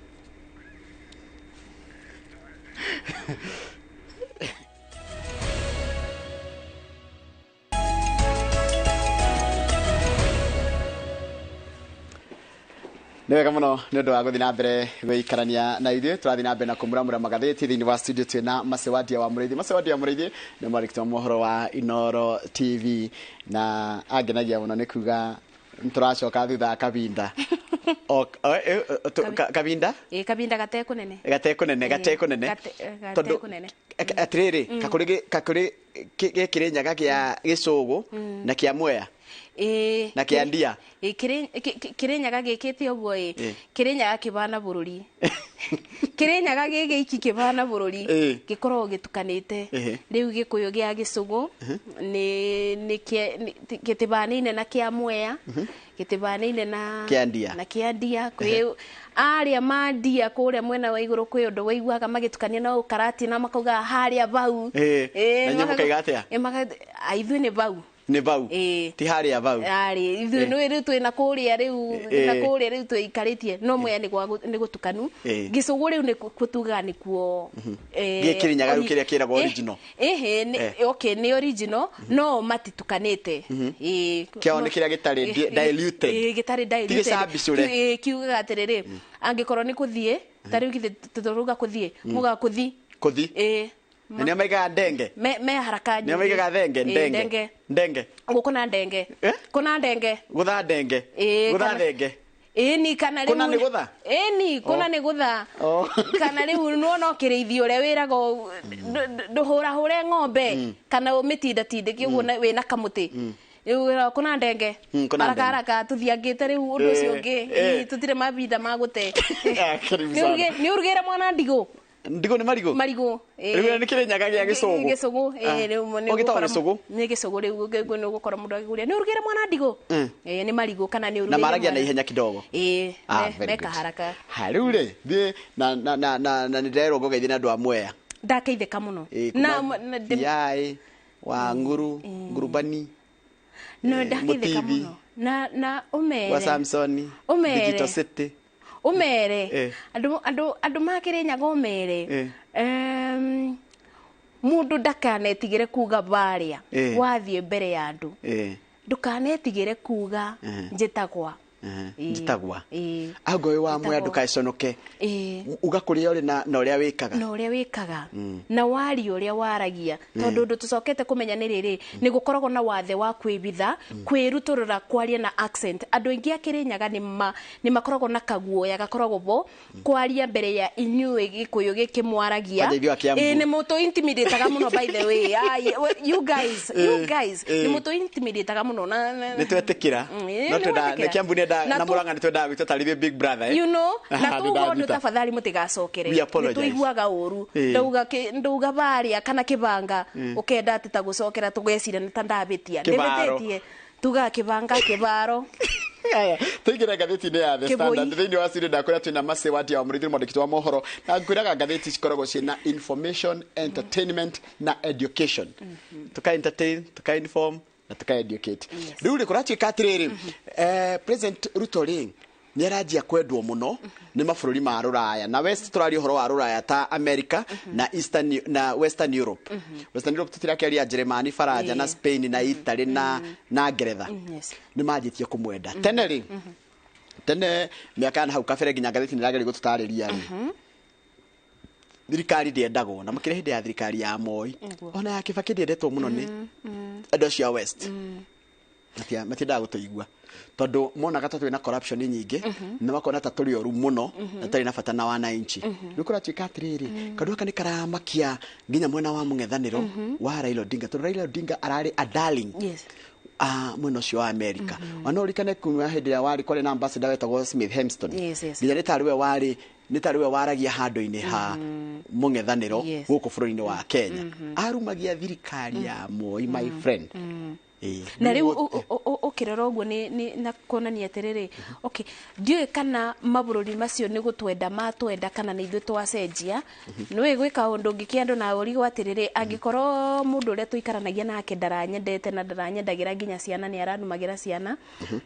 nä wega må no nä å ndå wa gå thiä na mbere gwäikarania na ithuä tå rathiä na mbere na kå må ramå ra magathäti thä inä wa studio twä na Macewadia wa må rä ithi Macewadia wa må rä ithi nä mwandäki wa mohoro wa Inoro TV na angenagia må no nä kuga nä tå racoka thutha wa kabinda kabinda kabinda gatekå nene tondå atä rä rä kakå rä gä kä rä nyaga gä a gä cå gå na kä a Mwea na kä andia kä rä nyaga gä kä te å guo kä rä nyaga kä bana bå rå ri kä rä nyaga gä gä iki kä bana bå rå ri gä koragwo gä tukanä te rä u gä kå yå gä a gä cå gå gä tä banaine na kä a Mwea gä tä banaine na kä andia kwä arä a mandia kå rä a mwena wa igå rå kwä å ndå waiguaga magä tukania na å karati na makauga harä a bau ithuä nä bau nä bau ti harä a bau ithuä rä twä na kå rä a rä u twä ikarä tie no Mwea nä gå tukanu gä cå gå rä u nä kå tugaga nä kuo gä kä rä nyaga rä u kä rä a kä eragwo original nä original no matitukanä te kä ao nä kä rä a gä tarä diluted kiugaga atä rä rä angä korwo nä kå thiä tarä u githä tå rauga kå thiä mugaga kå thi na nä maigaga ndenge me haraka nä maigaga ndenge gå kå na ndenge kå na ndenge gå tha ndenge gå tha ndenge ni kana kuna nä gå tha ni kuna nä gå tha kana rä u no kä rä ithio å rä a wä ragwo ndå hå ra hå re ng'ombe kana å mä tindatindä kä å guo wä na kamå tä kå na ndenge haraka tå thiangä te rä u å ndå å cio å ngä tå tirä mabinda ma gå te nä å rugä re mwana ndigå ndigå nä marigå rä u nä kä rä nyaga gä a gä cå gå nä gä cå gå rä u nä gå korwo må ndå agä kå ria nä å rugä re mwana ndigå nä marigå kana nä å na maragia na ihenya kidogo meka haraka rä u rä thiä na nä ndärerwo ngå geithie na andå a Mwea ndakeithä ka må no yaä wa nguru ngurubani no ndakeithä ka må no na å mere wa Samsoni Digital City å mere andå makä rä nyaga å mere må ndå ndakanetigä re kuga barä a wathiä mbere ya andå ndå kanetigä re kuga njätagwa njitagwa ago wa Mwea ndukaconoke ugakå rä a å rä na å rä a wä kaga na waria å rä a waragia tondå ndå tå cokete kå menya nä rä rä nä gå koragwo na wathe wa kwä bitha kwä rutå rå ra kwaria na accent andå aingä akä rä nyaga nä makoragwo na kaguoya gakoragwo bo kwaria mbere ya inyuä gä kå yå gä kä mwaragia nä må tå intimidataga må no by the way you guys nä må tå intimidataga må no nä twetä kä ra nä kä ambu na Murang'a nä twendaga gwä two tarä big brother na tuga å ndå tafadhali må tä gacokere nä tå iguaga å ru ndauga barä a kana kä banga å kenda atä ta gå cokera tå gecira nä ta ndabä tia ndä bä tä tie tugaga kä banga kä baro tå ingä ra ngathä-inä ya The Standard thä inä wa studio ndakå rä a twä na Macewadia wa må rä ithi mwandäki wa mohoro na ngwä raga ngathä cikoragwo ciä na information entertainment na education tå ka entertain tå ka inform na tå ka educate rä u rä kå ratuä ka atä rä rä President Ruto rä nä aranjia kwendwo må no nä mabå rå ri ma rå raya na west tå raria å horo wa rå raya ta America na Western Europe Western Europe tå tirakä aria Jeremani Faranja na Spain na Italy na Ngeretha nä manjä tie kå mwenda tene rä tene mä aka na hau kabere nginya ngathä nä rageria gå tå tarä ria thirikari ndĩendagwo na makĩrĩ hĩndĩ ya thirikari ya Moi ona ya Kibaki ndĩendetwo mũno nĩ andũ acio a West matiendaga gũtũigua tondũ monaga ta twĩna corruption nyingĩ na makona ta tũrĩ oru mũno na tarĩ na bata na wananchi rĩu kũratuĩka atĩrĩrĩ kaũndũ gaka nĩ karamakia nginya mwena wa mũng'ethanĩro wa Raila Odinga tondũ Raila Odinga ararĩ a darling mwena ũcio wa America ona ũrikane kuma hĩndĩ ĩrĩa warĩ kwarĩ na ambassador wetagwo Smith Hempston nginya nĩ tarĩ we waragia handũ-inĩ ha mũng'ethanĩro gũkũ bũrũri-inĩ wa Kenya arumagia thirikari ya Moi my friend na rä u å kä rora å guo na kuonania atä rä rä ndiå kana mabå rå ri macio nä gå twenda matwenda kana nä ithuä twacenjia nä wä gwä ka å ndå ngä kä andå na å rigwo atä rä rä angä korwo må ndå å rä a tå ikaranagia nake ndaranyendete na ndaranyendagä ra nginya ciana nä aranumagä ra ciana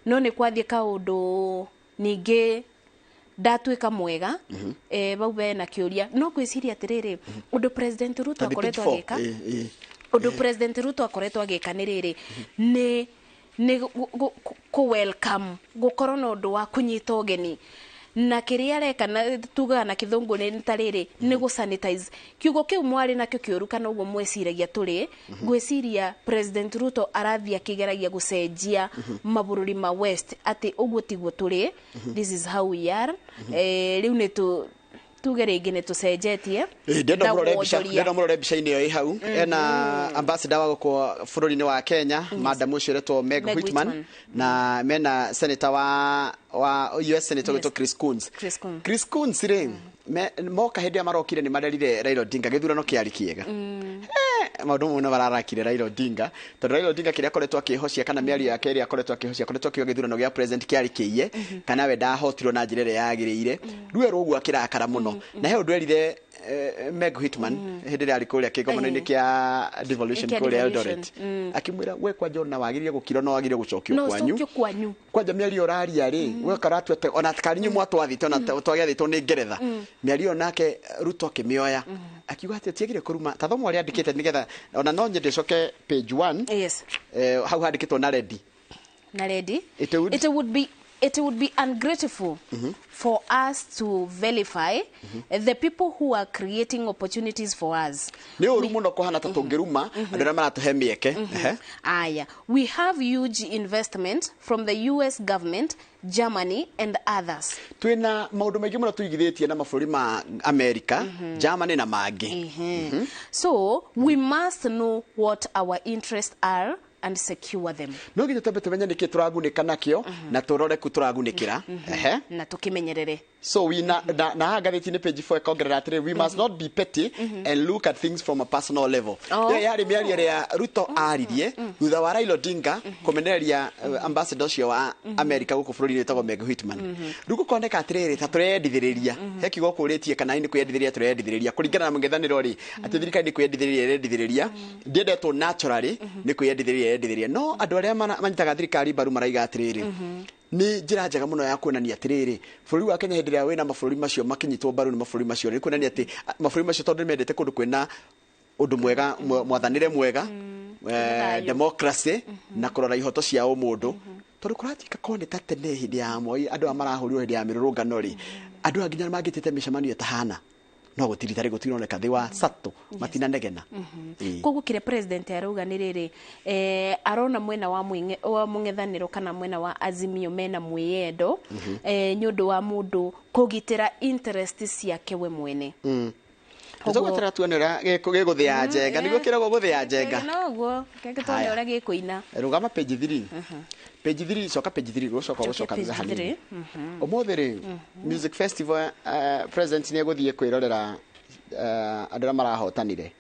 no nä kwathiä kaå ndå ningä ndatuä ka mwega bau bena kä å ria no gwä ciria atä rä rä å ndå President Ruto akoretwo agä ka undu President Ruto akoretwo agika nä rä rä nä kå welcome gå korwo na å ndå wa kå nyita å geni na kiria reka na tuga na kithungu ni tariri ni go sanitize kiugo kiu mwari nakio kiuru kana ugo mweciragia turi gwiciria President Ruto arathia kigeragia gucenjia mabururi ma West ati uguo tiguo turi this is how we are riu ni tugerege ne tucenjetie ndenda murore bica-ini iyo hau ena ambassador wa gukwa bururi-ini wa Kenya Madam uciretwo Meg Whitman na mena senator wa US senator gitwo Chris Coons ri moka hindi amarokire ni marerire Raila Odinga githurano kiari kiega maundu muna bararakire Raila Odinga tondu Raila Odinga kiria akoretwo akihocia kana miario yake iria akoretwo akihocia githurano gia president kiari kiiye kana we ndahotirwo na njira iria yagirire ruwe ruguo akirakara muno na he undu erire Meg Whitman hindi ria ari kuria kigomano-ini kia devolution kuria Eldoret akimwira we kwa John na wagirie gukiro no wagirie gucokio kwanyu kwanja miario raria ri we karatwete ona takarinyu mwatwathite ona twagiathitwo ni Ngeretha miario nake Ruto akimioya akiuga ati tiagire kuruma tathomo ari andikite nigetha ona no nyende coke page 1 yes how handikitwo na ready it would be ungrateful for us to vilify the people who are creating opportunities for us. Ni uru muno kohana tatungiruma andira maratuhe mieke. Aya, we have huge investment from the US government, Germany and others. Twina maundu maingi muno tuigithitie na maburi ma America, Germany na mangi. So we must know what our interests are and secure them. No githe tumbe tumenye niki turagunika nakio na turore ku turagunikira na tukimenyerere. So we na gatheti-ini page 4 kongerera atiri we must not be petty and look at things from a personal level. Yari miario ria Ruto aririe thutha wa Raila Odinga kumenereria ambassador cio wa America guku bururi-ini tago Meg Whitman. Ruko koneka atiriri ta turendithiriria heki gokuritie kana ini kwendithiriria turendithiriria kuringana na mungethaniro ri ati thirikari ni kwendithiriria rendithiriria ndiendetwo naturally ni kwendithiriria no andu aria manyitaga thirikari baru maraiga atiriri ni njira njega muno ya kuonania atiriri bururi wa Kenya hendiria wina mabũrũri macio makinyitwo baru ni mabũrũri macio ni kuonania ati mabũrũri macio tondu mendete kundu kwina undu mwega mwathanire mwega democracy na kurora ihoto cia umundu tondu kuratika kone tatene hindi ya moi andu amarahurirwo hindi ya mirurungano ri andu anginya magitete micemanio tahana no gutiritari gutironeka thi wa sato matina negena koguo kire president arauga ni riri arona mwena wa mungethaniro kana mwena wa Azimio mena mwiyendo nyundu wa mundu kugitira interest ciake we mwene Tuko tuonera giguthia njenga niguo kirego guthia njenga noguo kegitone ora gikuina rugama page 3 page 3 soka page 3 gucoka thutha hanini umuthiri music festival president ni eguthie kwirorera andira marahotanire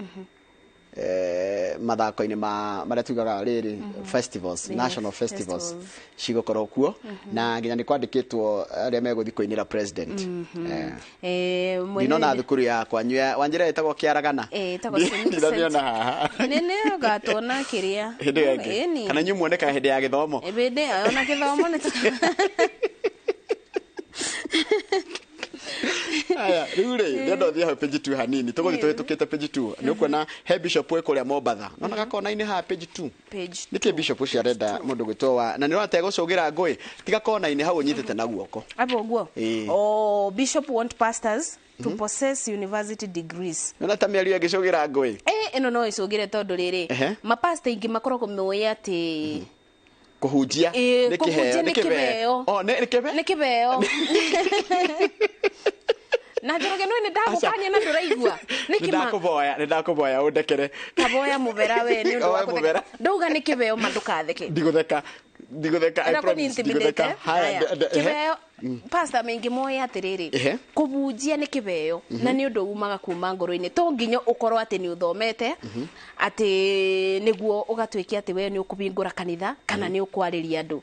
mathako-ini maria tugaga riri festivals national festivals cigokorwo kuo na nginya ni kwandikitwo aria meguthi kuinira president ndino na thukuru yakwa wanjira etagwo Kiaragana ndina haha nene gatona kiria kana nyu muoneka hindi ya githomo ebede ona githomo ni aya rure ndendo thia page 2 hanini tuguthi tukite page 2 ni ukuona he bishop we kuria Mombatha nona gakona-ini ha page 2 niki bishop ucio arenda mundu gwitwa na ni rate gucugira ngui tiga kona-ini hau nyitete na guoko abo guo bishop want pastors to possess university degrees nona ta miario agicugira ngui ino no icugire tondu riri mapasta ingi makoragwo meoya ati kuhunjia ni kibeo ni kibeo na njoroge no ni ndagukanya na nduraigua ndakuboya undekere kaboya muvera we ni undu wa nduga ni kibeo mandukatheke ndigutheka I promise ndigutheka kibeo pastor mengi moya atiriri kubunjia ni kibeo na ni undu umaga kuma ngoro-ini to nginyo ukorwo ati ni uthomete ati niguo ugatwikia ati we ni ukubingura kanitha kana ni ukwariria andu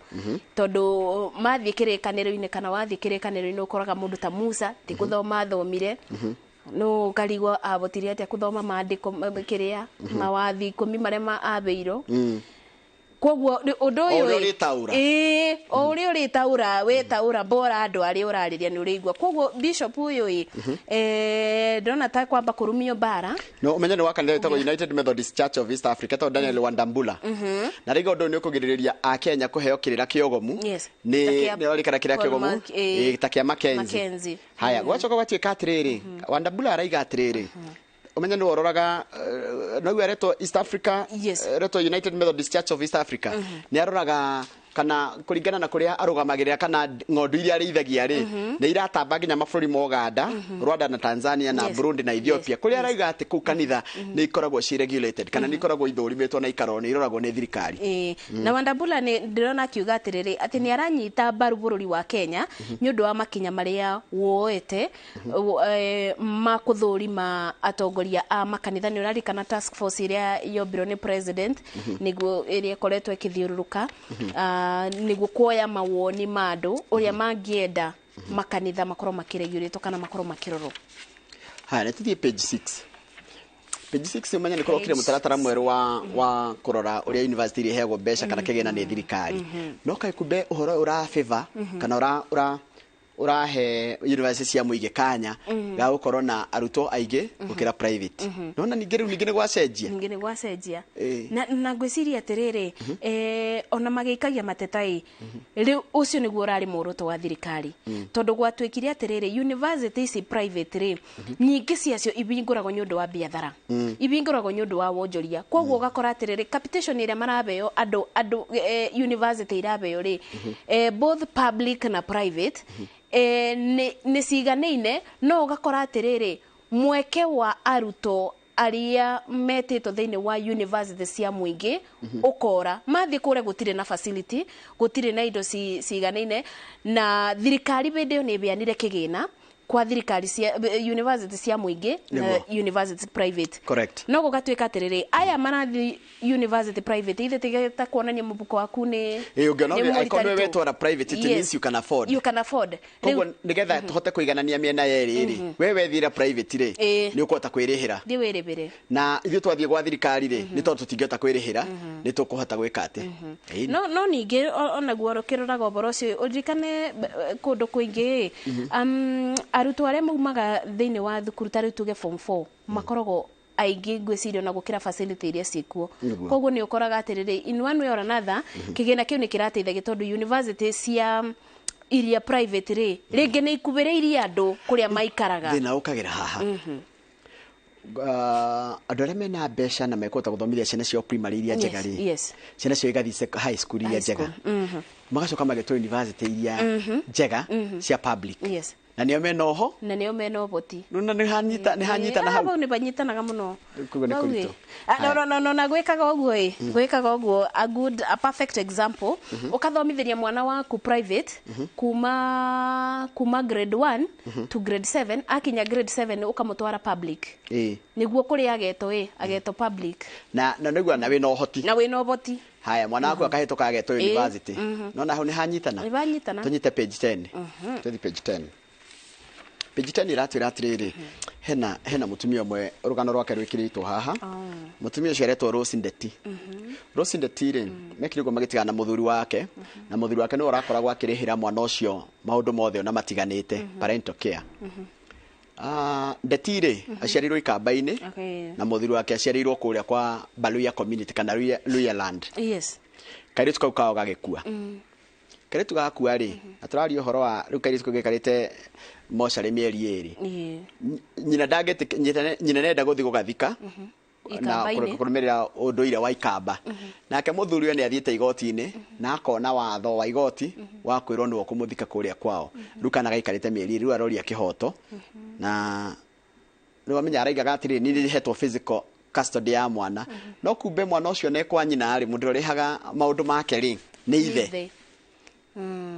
tondu mathie kirikaniro-ini kana wathie kirikaniro-ini ukoraga mundu ta Musa ti kuthoma thomire no karigwo abotire ati kuthoma maandiko kiria mawathi 10 maria abeiro Koguo undu uyu uri taura uri taura we taura bora andu ari urariria ni urigwa. Koguo bishop uyu ndona ta kwamba kurumio bara no umenye ni wakanitha itagwo United Methodist Church of East Africa to Daniel Wandambula na rigo ndu ni ukugiriria a Kenya kuheo kirira kiogomu ni ori kana kirira kiogomu takia Mackenzie. Haya gwacoka gwatuika atiriri Wandambula araiga atiriri umenye ni wororaga no wereto East Africa reto United Methodist Church of East Africa ni aroraga kana kuringana na kuria arugamagirira kana ng'ondu iria arithagia ri ni iratamba nginya mabũrũri ma Uganda, Rwanda na Tanzania na Burundi na Ethiopia kuria araiga ati ku kanitha ni ikoragwo ci regulated kana ni ikoragwo ithurimitwo na ikaro ni iroragwo ni thirikari. Na Wandambula ni ndirona kiuga atiriri ati ni aranyita mbaru bũrũri wa Kenya ni undu wa makinya maria woete makuthurima atongoria a makanitha. Ni urarikana task force iria yombirwo ni president niguo iria koretwo ikithiururuka niguo kuoya mawoni mandu uria mangienda makanitha makorwo makireguritwo kana makorwo makirorwo. Haya nituthie page 6. Page 6 umenya ni korokire mutaratara mweru wa kurora uria university iri hego besha kana kigena ni thirikari no kai kumbe uhoro ura favor kana urahe university cia muige kanya ga gukorwo na aruto aige gukira private nona ningiru ningine gwacenjia na ngwiciria atiriri ona magikagia matetai riu ucio niguo urari muruto wa thirikari tondu gwatwikire atiriri university ici private ri nyingi ciacio ibinguragwo nyundu wa biathara ibinguragwo nyundu wa wonjoria koguo gakora atiriri capitation iria marabeo andu university irabeo ri both public na private ni ciganeine no ugakora atiriri mweke wa aruto aria metito thiini wa university cia muingi ukora mathi kure gutire na facility gutire na indo ciganeine na thirikari bende ni bianire kigina kwa thirikari cia university cia muingi na university private. Correct. No gugatuika atiriri aya marathi university private ithe tigeta kuonania mubuko waku ni ungena ikono wetwara private it means you can afford koguo nigetha tuhote kuiganania miena yeri wewe thira private ri ni ukota kwirihira ndi wiribire na ithu twathie gwa thirikari ri ni tondu tutingeta kwirihira ni tukuhota gwika ati no ningi ona guorokiroraga uboro ucio urikane kundu kuingi aruto aria maumaga thiini wa thukuru tari tuge form 4 makoragwo aigi ngwicirio na gukira facility iria cikuo koguo ni ukoraga atiriri in one way or another kigena kiu ni kirateithagia tondu university cia iria private ri ringi ni ikubiriirie andu kuria maikaraga thina ukagira haha andu aria mena mbeca na mekota guthomithia ciana cio primary iria njega ri ciana cio igathi high school iria njega magacoka magetwo university iria njega cia public na niyo mena oboti na ni hanyita na hau ni banyitanaga muno kugo ni kurito no na gwikaga oguo a perfect example ukathomithiria mwana waku private kuma grade 1 to grade 7 akinya grade 7 ukamutwara public niguo kuri ageto public na niguo na wina ohoti haya mwana waku akahetoka ageto university no na hau ni hanyitana tunyite page 10 tuthi page 10 page 10 iratwira atiriri hena mutumia umwe rugano rwake rwikiritwo haha mutumia ucio aretwo Rose Ndeti Rose Ndeti ri mekirigwo magitigana muthuri wake na muthuri wake no urakoragwo akirihira mwana ucio maundu mothe ona matiganite parental care Ndeti ri aciarirwo Ikamba-ini na muthuri wake aciarirwo kuria kwa Baluya community kana Luya land kairitu kau kao gagikua kairitu gakua ri aturari uhoro wa riu kairitu kugekarite moshari mieri eri nyina ndagete nyina nenda guthi gugathika na kurumirira unduire wa Ikamba nake muthuri we ni athiete igoti-ini na akona watho wa igoti wa kwirwo ni kumuthika kuria kwao ruka na gaikarite mieri riu aroria kihoto na riu amenya araigaga atiri ni hetwo physical custody ya mwana no kumbe mwana ucio ne kwa nyina ari mundu rihaga maundu make ri ni ithe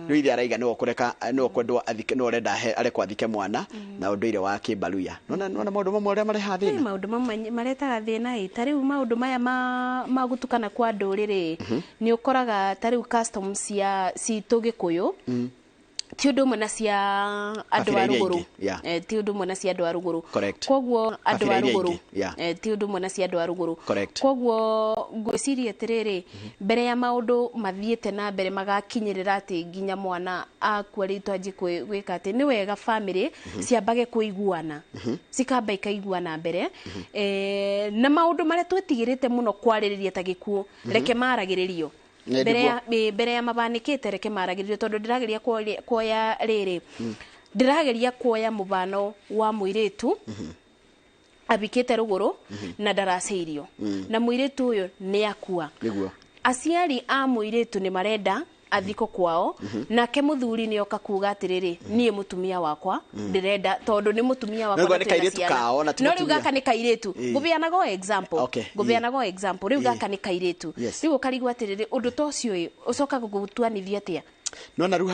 Rui araiga no kureka no kwendwa athike no renda arekwa athike mwana na unduire wa Kibaluya nona maundu mamwe ria mari hathina maundu mamwe maretaga thina tari maundu maya magutukana kwa nduriri ni ukoraga tari customs cia cituge kuyu ti undu mwe na cia andu a ruguru ti undu mwe na cia andu a ruguru koguo andu a ruguru ti undu mwe na cia andu a ruguru koguo ngwiciria atiriri mbere ya maundu mathiete na mbere magakinyirira ati nginya mwana akua ri twanji gwika ati ni wega family ciambage kuiguana cikamba ikaiguana mbere na maundu maria twetigirite muno kwaririria ta gikuo reke maragiririo mbere ya mabanikite reke maragiririo tondu ndirageria kuoya riri ndirageria kuoya mubano wa muiritu abikite ruguru na daraceirio na muiritu uyu ni akua aciari a muiritu ni marenda athiko kwao nake muthuri ni oka kuga atiriri nie mutumia wakwa ndirenda tondu ni mutumia wakwa ni kairitu kao na no riu gaka ni kairitu gubianago example gubianago example riu gaka ni kairitu riu ukarigwa atiriri undu tocio ucoka gugutuanithia atia nona ru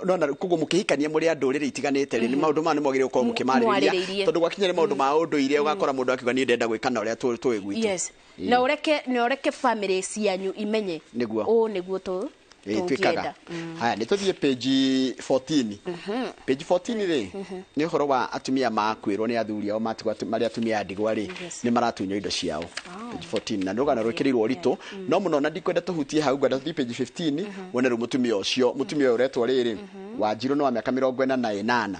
nona kugo mukihikania muri andu riri itiganite ri ni maundu ma ni mogire uko mukimaririria tondu gwakinyere maundu ma unduire ugakora mundu akiuga ni ndenda gwikana uria twigwite yes na ureke family cianyu imenye niguo tu twikaga haya ni tuthie page 14 page 14 ri ni horo wa atumia makwirwo ni athuri ao matigwa mari atumia andigwa ri ni maratunyo indo ciao page 14 na ndoga na rwekirirwo rito no muno na ndikwenda tuhutie hau ngwenda tuthie page 15 wone ru mutumia ucio mutumia uretwo riri Wanjiru no wa miaka 48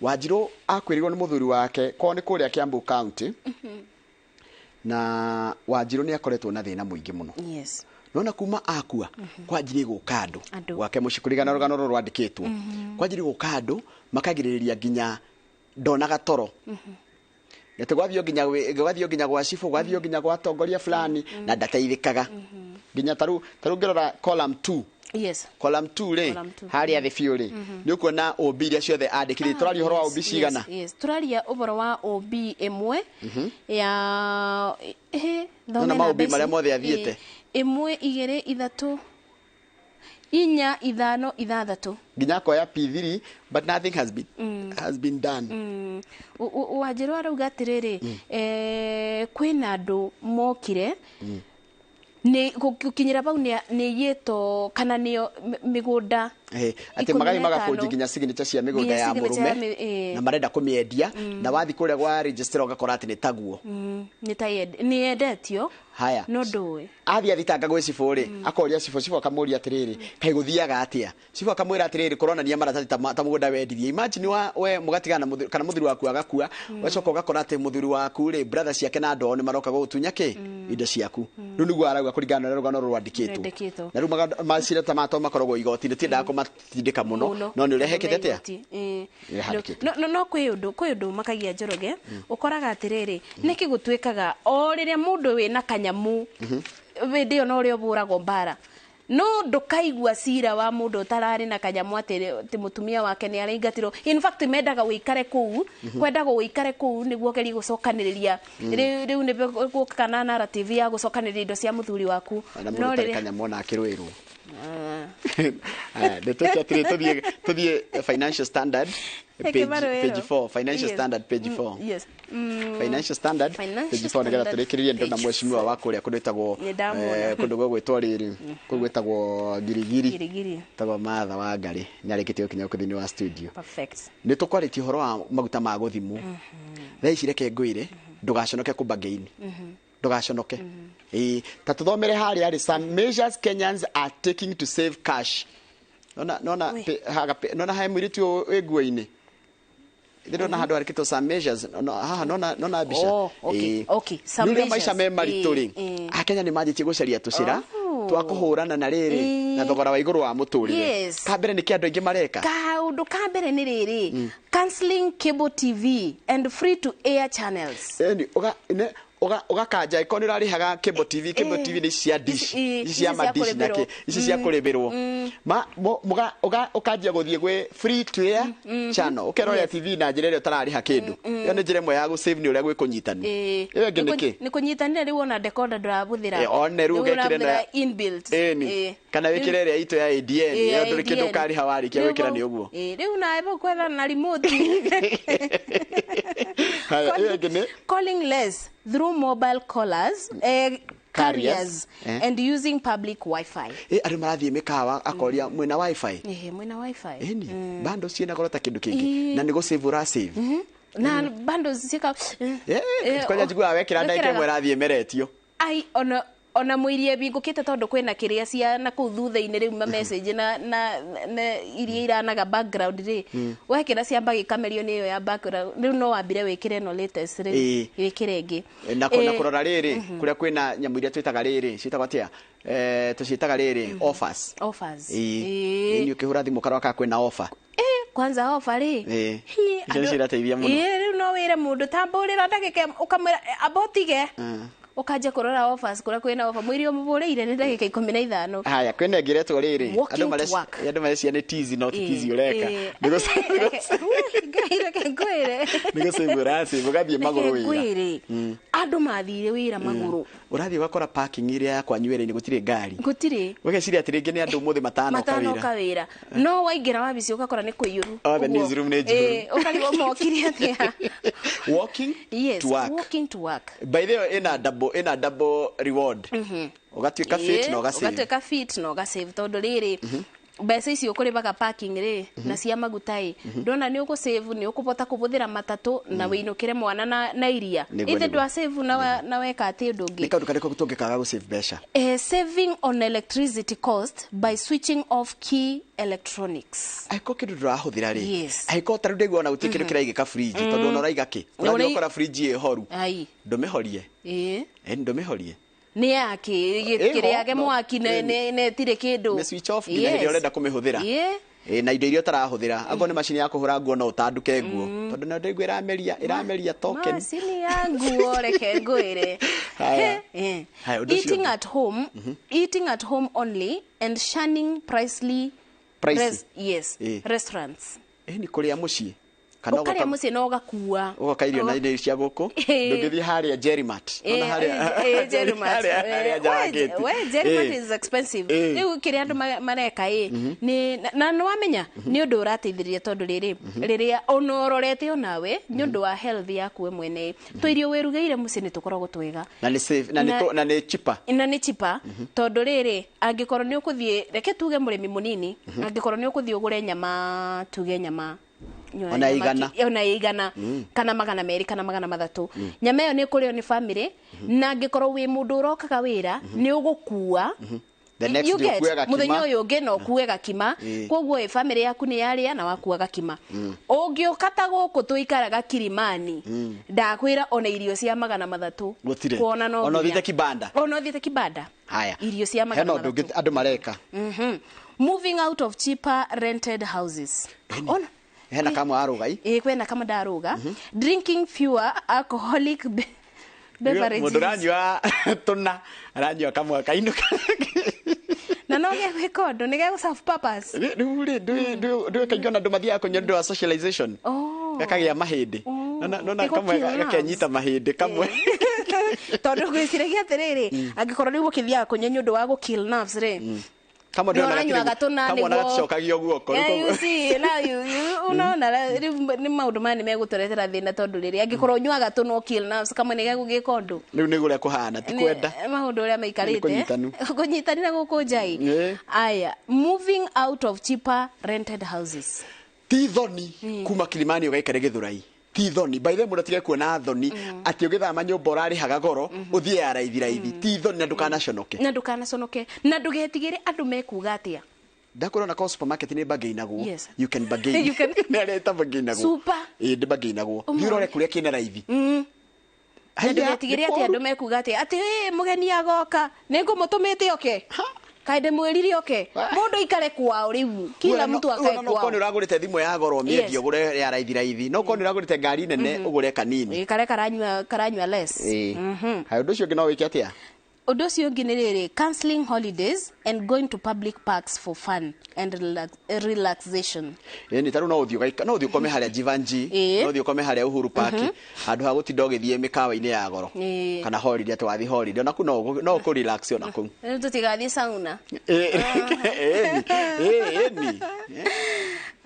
Wanjiru akwirirwo ni muthuri wake ko ni kuria Kiambu County na Wanjiru ni akoretwo na thina muingi muno yes nona kuma akua kwajiri gukando wake mushikurigana rugano rwandikitwo kwajiri gukando makagiriria ginya ndona gatoro nete gwathio ginya gwa cifu gwathio ginya gwa tongoria fulani na ndateithikaga ginya taru ngirora column 2 yes column 2 ri hari athi fiuri ni ukuona OB iria ciothe andikiri turari horo wa OB cigana yes turaria uboro wa OB emwe ya thona ma OB maria mothe athiete imwe igere ithatu inya ithano ithathatu ginya koya P3 but nothing has been done Wanjiru arauga atiriri kwina andu mokire ni gukinyira bau ni yeto kana niyo migunda ati magakunji ginya signature cia migunda ya murume na marenda kumiendia na wathi kuria gwa register ugakora ati ni taguo ni endetio haya no nduwe athia thitanga gwe ciburi akoria cifu akamuria atiriri kai guthiaga atia cifu akamwira atiriri koronania maratathi ta mugunda wendirie imagine we mugatigana kana muthuri waku agakua wacoka ugakora ati muthuri waku ri brother ciake na ndo ni maroka gutunya ki indo ciaku riu niguo arauga kurigana na rugano rwandikitwo na riu macira ta mato makorogwo igoti ni tindaga kumatindika muno no ni urehekete atia no kwi undu makagia Njoroge ukoraga atiriri niki gutwikaga o riria mundu wina kanyamu video no rio buragwo mbara no ndukaigua cira wa mundu utarari na kanyamu ati mutumia wake ni araingatiro in fact mendaga uikare kuu kwendaga uikare kuu niguo keri gucokaniriria riu ni gukana narrative ya gucokaniriria indo cia muthuri waku no riria kanyamu na akirwirwo tuthie financial standard page 4 financial standard page 4 yes financial standard page 4 nigera turekererie ndo na mweshimiwa wako ria kundetagwo kundu gwetwo riri kugwetagwo girigiri tagwo Martha Wangari ni arikitio kinya kuthini wa studio perfect ni tukwaritie horo wa maguta ma guthimu thaicire reke ngwire ndugaconoke kubangeini ndugaconoke ta tuthomere hari ari some measures Kenyans are taking to save cash nona hai mwiritu eguaine They na handu arikito some measures nona bisha okay some measures maisha me marituri Akenya ni majitie gucaria tucira twakuhurana na riri na thogora wa iguru wa muturire kambere ni kiandu ingi mareka kaundu kambere ni riri cancelling cable TV and free to air channels ugakanja ikoni rarihaga cable TV ni cia dish cia madish nake ici cia kuribirwo ukanjia guthie gwe free to air channel ukerora TV na njira ĩrĩa ũtarariha kindu iyo ni njira ĩmwe ya gu save ni ũrĩa gwe kunyitani iyo ngi niki ni kunyitanira riu ona decoder ndurabuthira one ru gekire na inbuilt kana wikire ĩrĩa ito ya ADN iyo nduri kindu kariha warikia wikira ni uguo riu na ebo kwetha na remote calling less through mobile callers carriers and using public wifi. Ari marathie mikawa akoria mwena wifi. Mwena wifi. Eni bando ciena gorota kindu kingi na nigo save ura save. Na bando zika kwanya jigwa wekira ndai kemwe rathie meretio. Ai ona mwirie bingukite tondu kwina kiria cia na ku thutha-ini riu ma message na iria iranaga background ri wekira cia mbagi kamerio ni yo ya background riu no wambire wikire no latest ri wikire ingi na kurora riri kuria kwina nyamu iria twitaga riri citagwa tia tucitaga riri offers ni ukihura thimu karwa ka kwina offer kwanza offer ri ndio cirateithia muno riu no wire mundu tamburira ndagike ukamwira abotige ukaje kurora offers kura kwina offer mwiri omubureire ni ndagika 15. Haya kwene ngiretwo riri andu marecia ni tizi not tizi ureka nigo nigo segurasi mugathie maguru wira andu mathire wira maguru urathie wakora parking iria yakwa nywere ni gutire ngari gutire wegeciria atiringi ni andu muthi matano kawira no waingira wabici ukakora ni kuiyuru the newsroom ni juru ukariwo mokiri atia walking to work by the way in a double reward ugatuika fit no ugasave tondu riri mbeca ici ukuribaga parking ri na cia magutai ndona ni ukusave ni ukubota kubuthira matatu na winukire mwana na iria ithe ndwa save na weka ati ndungi ni kaundu kariko gutungikaga gu save mbeca saving on electricity cost by switching off key electronics aiko kindu ndurahuthira ri aiko taru ndigwa na gutikiru kiraigika fridge tondu no raiga ki urathie ukora fridge horu ndumihorie ndumihorie ni yake kiria mwaki ne tire kindu me switch off nginya ri urenda kumihuthira na indo irio tarahuthira ango ni machine ya kuhura nguo no utanduke nguo tondu na ndigwa irameria token machine ya nguo reke nguire eating at home only and shunning pricey restaurants ni kuria mucii kana ukaria mucii no gakua ugakairio na indo cia guku ndugithie haria Jerimat ona haria Jerimat Jerimat is expensive riu kiria andu mareka ni na no wamenya ni undu urateithiriria tondu riria onororete onawe ni undu wa health yaku we mwene twirio wirugeire mucii ni tukoragwo twega na ni safe na ni cheaper tondu riri angikorwo ni ukuthie reke tuge murimi munini angikorwo ni ukuthie ugure nyama tuge nyama ona igana kana 200 kana 300 nyama iyo ni kurio ni family na ngikorwo wi mundu urokaga wira ni ugukua the next day kuega kima muthenya uyu ngi no kuega kima kwoguo family yaku ni yaria na wakuaga kima ungiukata guku tuikaraga Kilimani ndakwira ona irio cia 300 kuona no ona thite kibanda haya irio cia 300 andu mareka moving out of cheaper rented houses ona hena kama arugai kwena kama daruga drinking fewer alcoholic beverages muduranywa tuna aranywa kama kainuka na noge kwikondo nige ku self purpose ndu kaigona ndu mathia ko nyondo socialization gakagia mahindi nona kama gakenyita mahindi kamwe tondu gwiciragia atiriri angikorwo ni gukithia kunyenyo ndu wa kill nerves ri kama cokagia guoko unaona ni maundu mani megutoretera thina tondu riri angikorwo nywaga tu no kill nerves kama ni gagugika undu riu ni guria kuhana ti kwenda maundu uria maikarite kunyitanira guku njai aya moving out of cheaper rented houses tithoni kuma Kilimani ugaikare Githurai tithoni by the mudatige kuona thoni ati ugithama nyumba urarihaga goro uthie ya raithi tithoni na ndukanaconoke na ndugetigire andu mekuga atia ndakora na supermarket ni bagainagwo you can bagain nereta bagainagwo super ndi bagainagwo ngirore kuria kina raithi ndugetigire ati andu mekuga atia ati mugeni agoka ningumutumite oke kaide mwiriri oke mundu ikare kwao riu kila mtu akae kwao no koni uragurite thimu ya goro miedio gure ya raithi no koni uragurite ngari nene ugure kanini kare karanywa less hayo ndocio ngina wiki atia undu ucio ngi ni riri cancelling holidays and going to public parks for fun and relaxation ni taru no uthio kome haria Jivanji no uthio kome haria Uhuru Park andu ha gutinda ugithie mikawa-ini ya goro kana holiday twathi holiday naku no ku relax ona ku tutigathie sauna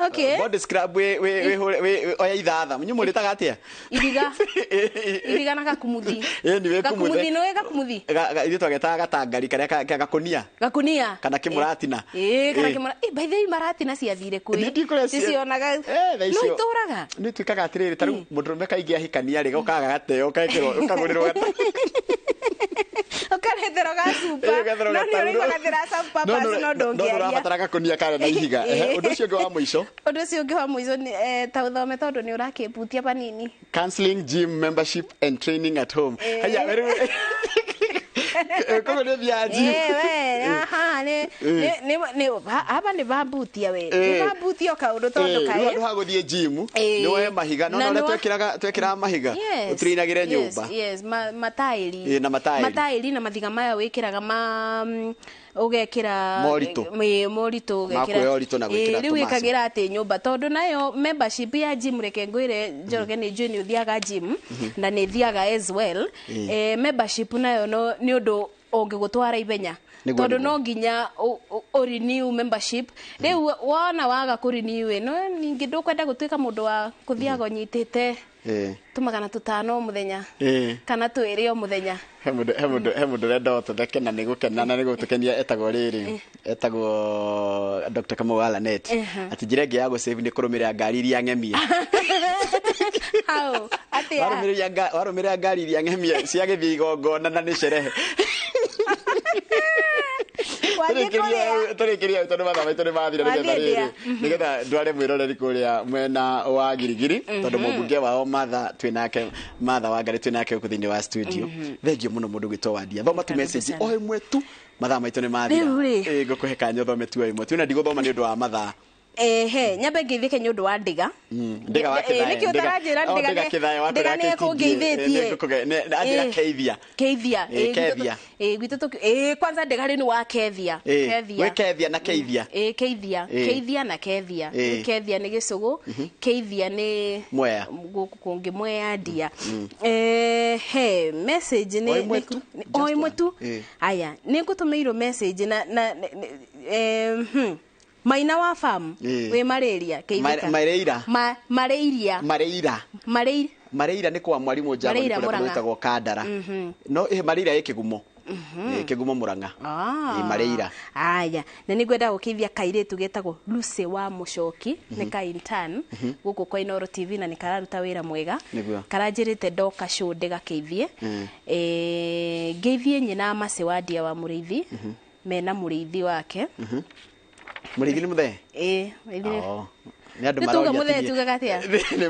Okay. Body scrub we oya ithatha. Munyu muritaga atia? Iriga na gakumuthi. Ni we Gakumuthi no gakumuthi. Ithu twagetaga gatangari karia gakunia. Gakunia. Kana kimuratina. Kana kimuratina. By the way maratina ciathire kwi. Cicionaga. No ituraga. Ni twikaga atiriri taru mundurume kaingi ahikania ri gokaga gateo kaikiro ukagurirwo gateo. Ukarehethero gasupa. No ni uri magathira supa pass no ndongiaria. No rabataraga kunia kare na ihiga. Undu cio ngi wa muico. Undu cio ngi wa muico ni ta uthome tondu ni urakiputia panini. Counseling, gym membership and training at home. Haya wewe. Kogo ne biaji. Aha ne hapa ni babutia we. Ni babutia kaundu tondu kae. Ndu haguthie gym. Ni we mahiga no no twekiraga mahiga. Uturinagire nyumba. Yes, matairi. Na matairi na mathiga maya wikiraga ugekira morito ugekira riu wikagira ati nyumba tondu nayo membership ya gym reke ngwire Njoroge ni junior thiaga gym na ni thiaga as well. Membership nayo no ni undu ungigutwara ibenya tondu no nginya renew membership riu wona waga ku renew no ningi ndukwenda gutuika mundu wa kuthiaga unyitite tumagana 5 muthenya kana 2 muthenya he mundu renda tutheke na nigukena na nigutukenia etagwo riri etagwo Dr. Kamau Alanet ati njira ngi ya gusave ni kurumira ngari iria ngemie hao ati warumira ngari iria ngemie cia githii igongona na ni sherehe turikiria tondu mathaa maitu ni mathira nigetha ndware mwiroreri kuria mwena wa Girigiri tondu mubunge wao Martha Wangari twinake huku thiini wa studio. Thengio muno mundu gwitwo Wadia. Thoma tu message o imwe tu mathaa maitu ni mathira. Ngukuhe kanya thome tu imwe tu na ndiguthoma ni undu wa mathaa. Nyambe ngithike ni undu wa ndiga. Ndiga wa kithaya. Nikio taranjira ndiga ni kungeithitie. Ajira keithia. Gwitu kwanza ndiga ri ni wa kethia. We kethia na keithia. Keithia na kethia. Kethia ni gicugu, keithia ni mwea. Kungi mwea ndia. Message ni o imwe tu. Aya, ni ngutumirwo message na Maina wa farm we malaria keithika Mareira ni kwa mwalimu Njaro ni kule kwetagwo Kandara no malaria ikigumo kigumo Muranga Mareira. Aya na nigwenda gukithia kairetu getagwo Lucy wa Mucoki ni kaintan guku kwa Inoro TV na ni kararuta wira mwega karanjirite ndoka show ndigakeithie ngeithie nyina Mase Wadia wa Muriithi mena Muriithi wake Muriithi ni muthe muriithi ni andu maroria muthe tuga gatia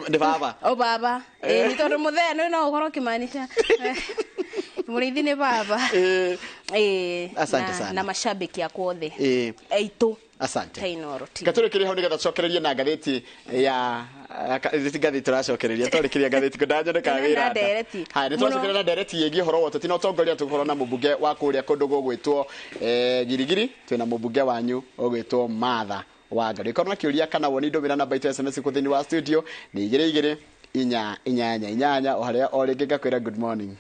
ni baba baba ni tondu muthe no ukoro kimaanisha Muriithi ni baba asante sana na mashabiki ya kwothe aitu asante Tainoro TV katurikiria hau nigetha cokereria na ngatheti ya ngatheti turacokereria turikiria ngatheti kundanjone ka wira ha ni turacokereria na ndereti yegi horo wote tina utongoria tukorwo na mubunge wa kuria kundu gugwitwo Girigiri twina mubunge wanyu ugwitwo Martha Wangari korwo na kiuria kana woni ndumira namba itu SMS ku thini wa studio ni 22 inya o haria o ringi ngakwira good morning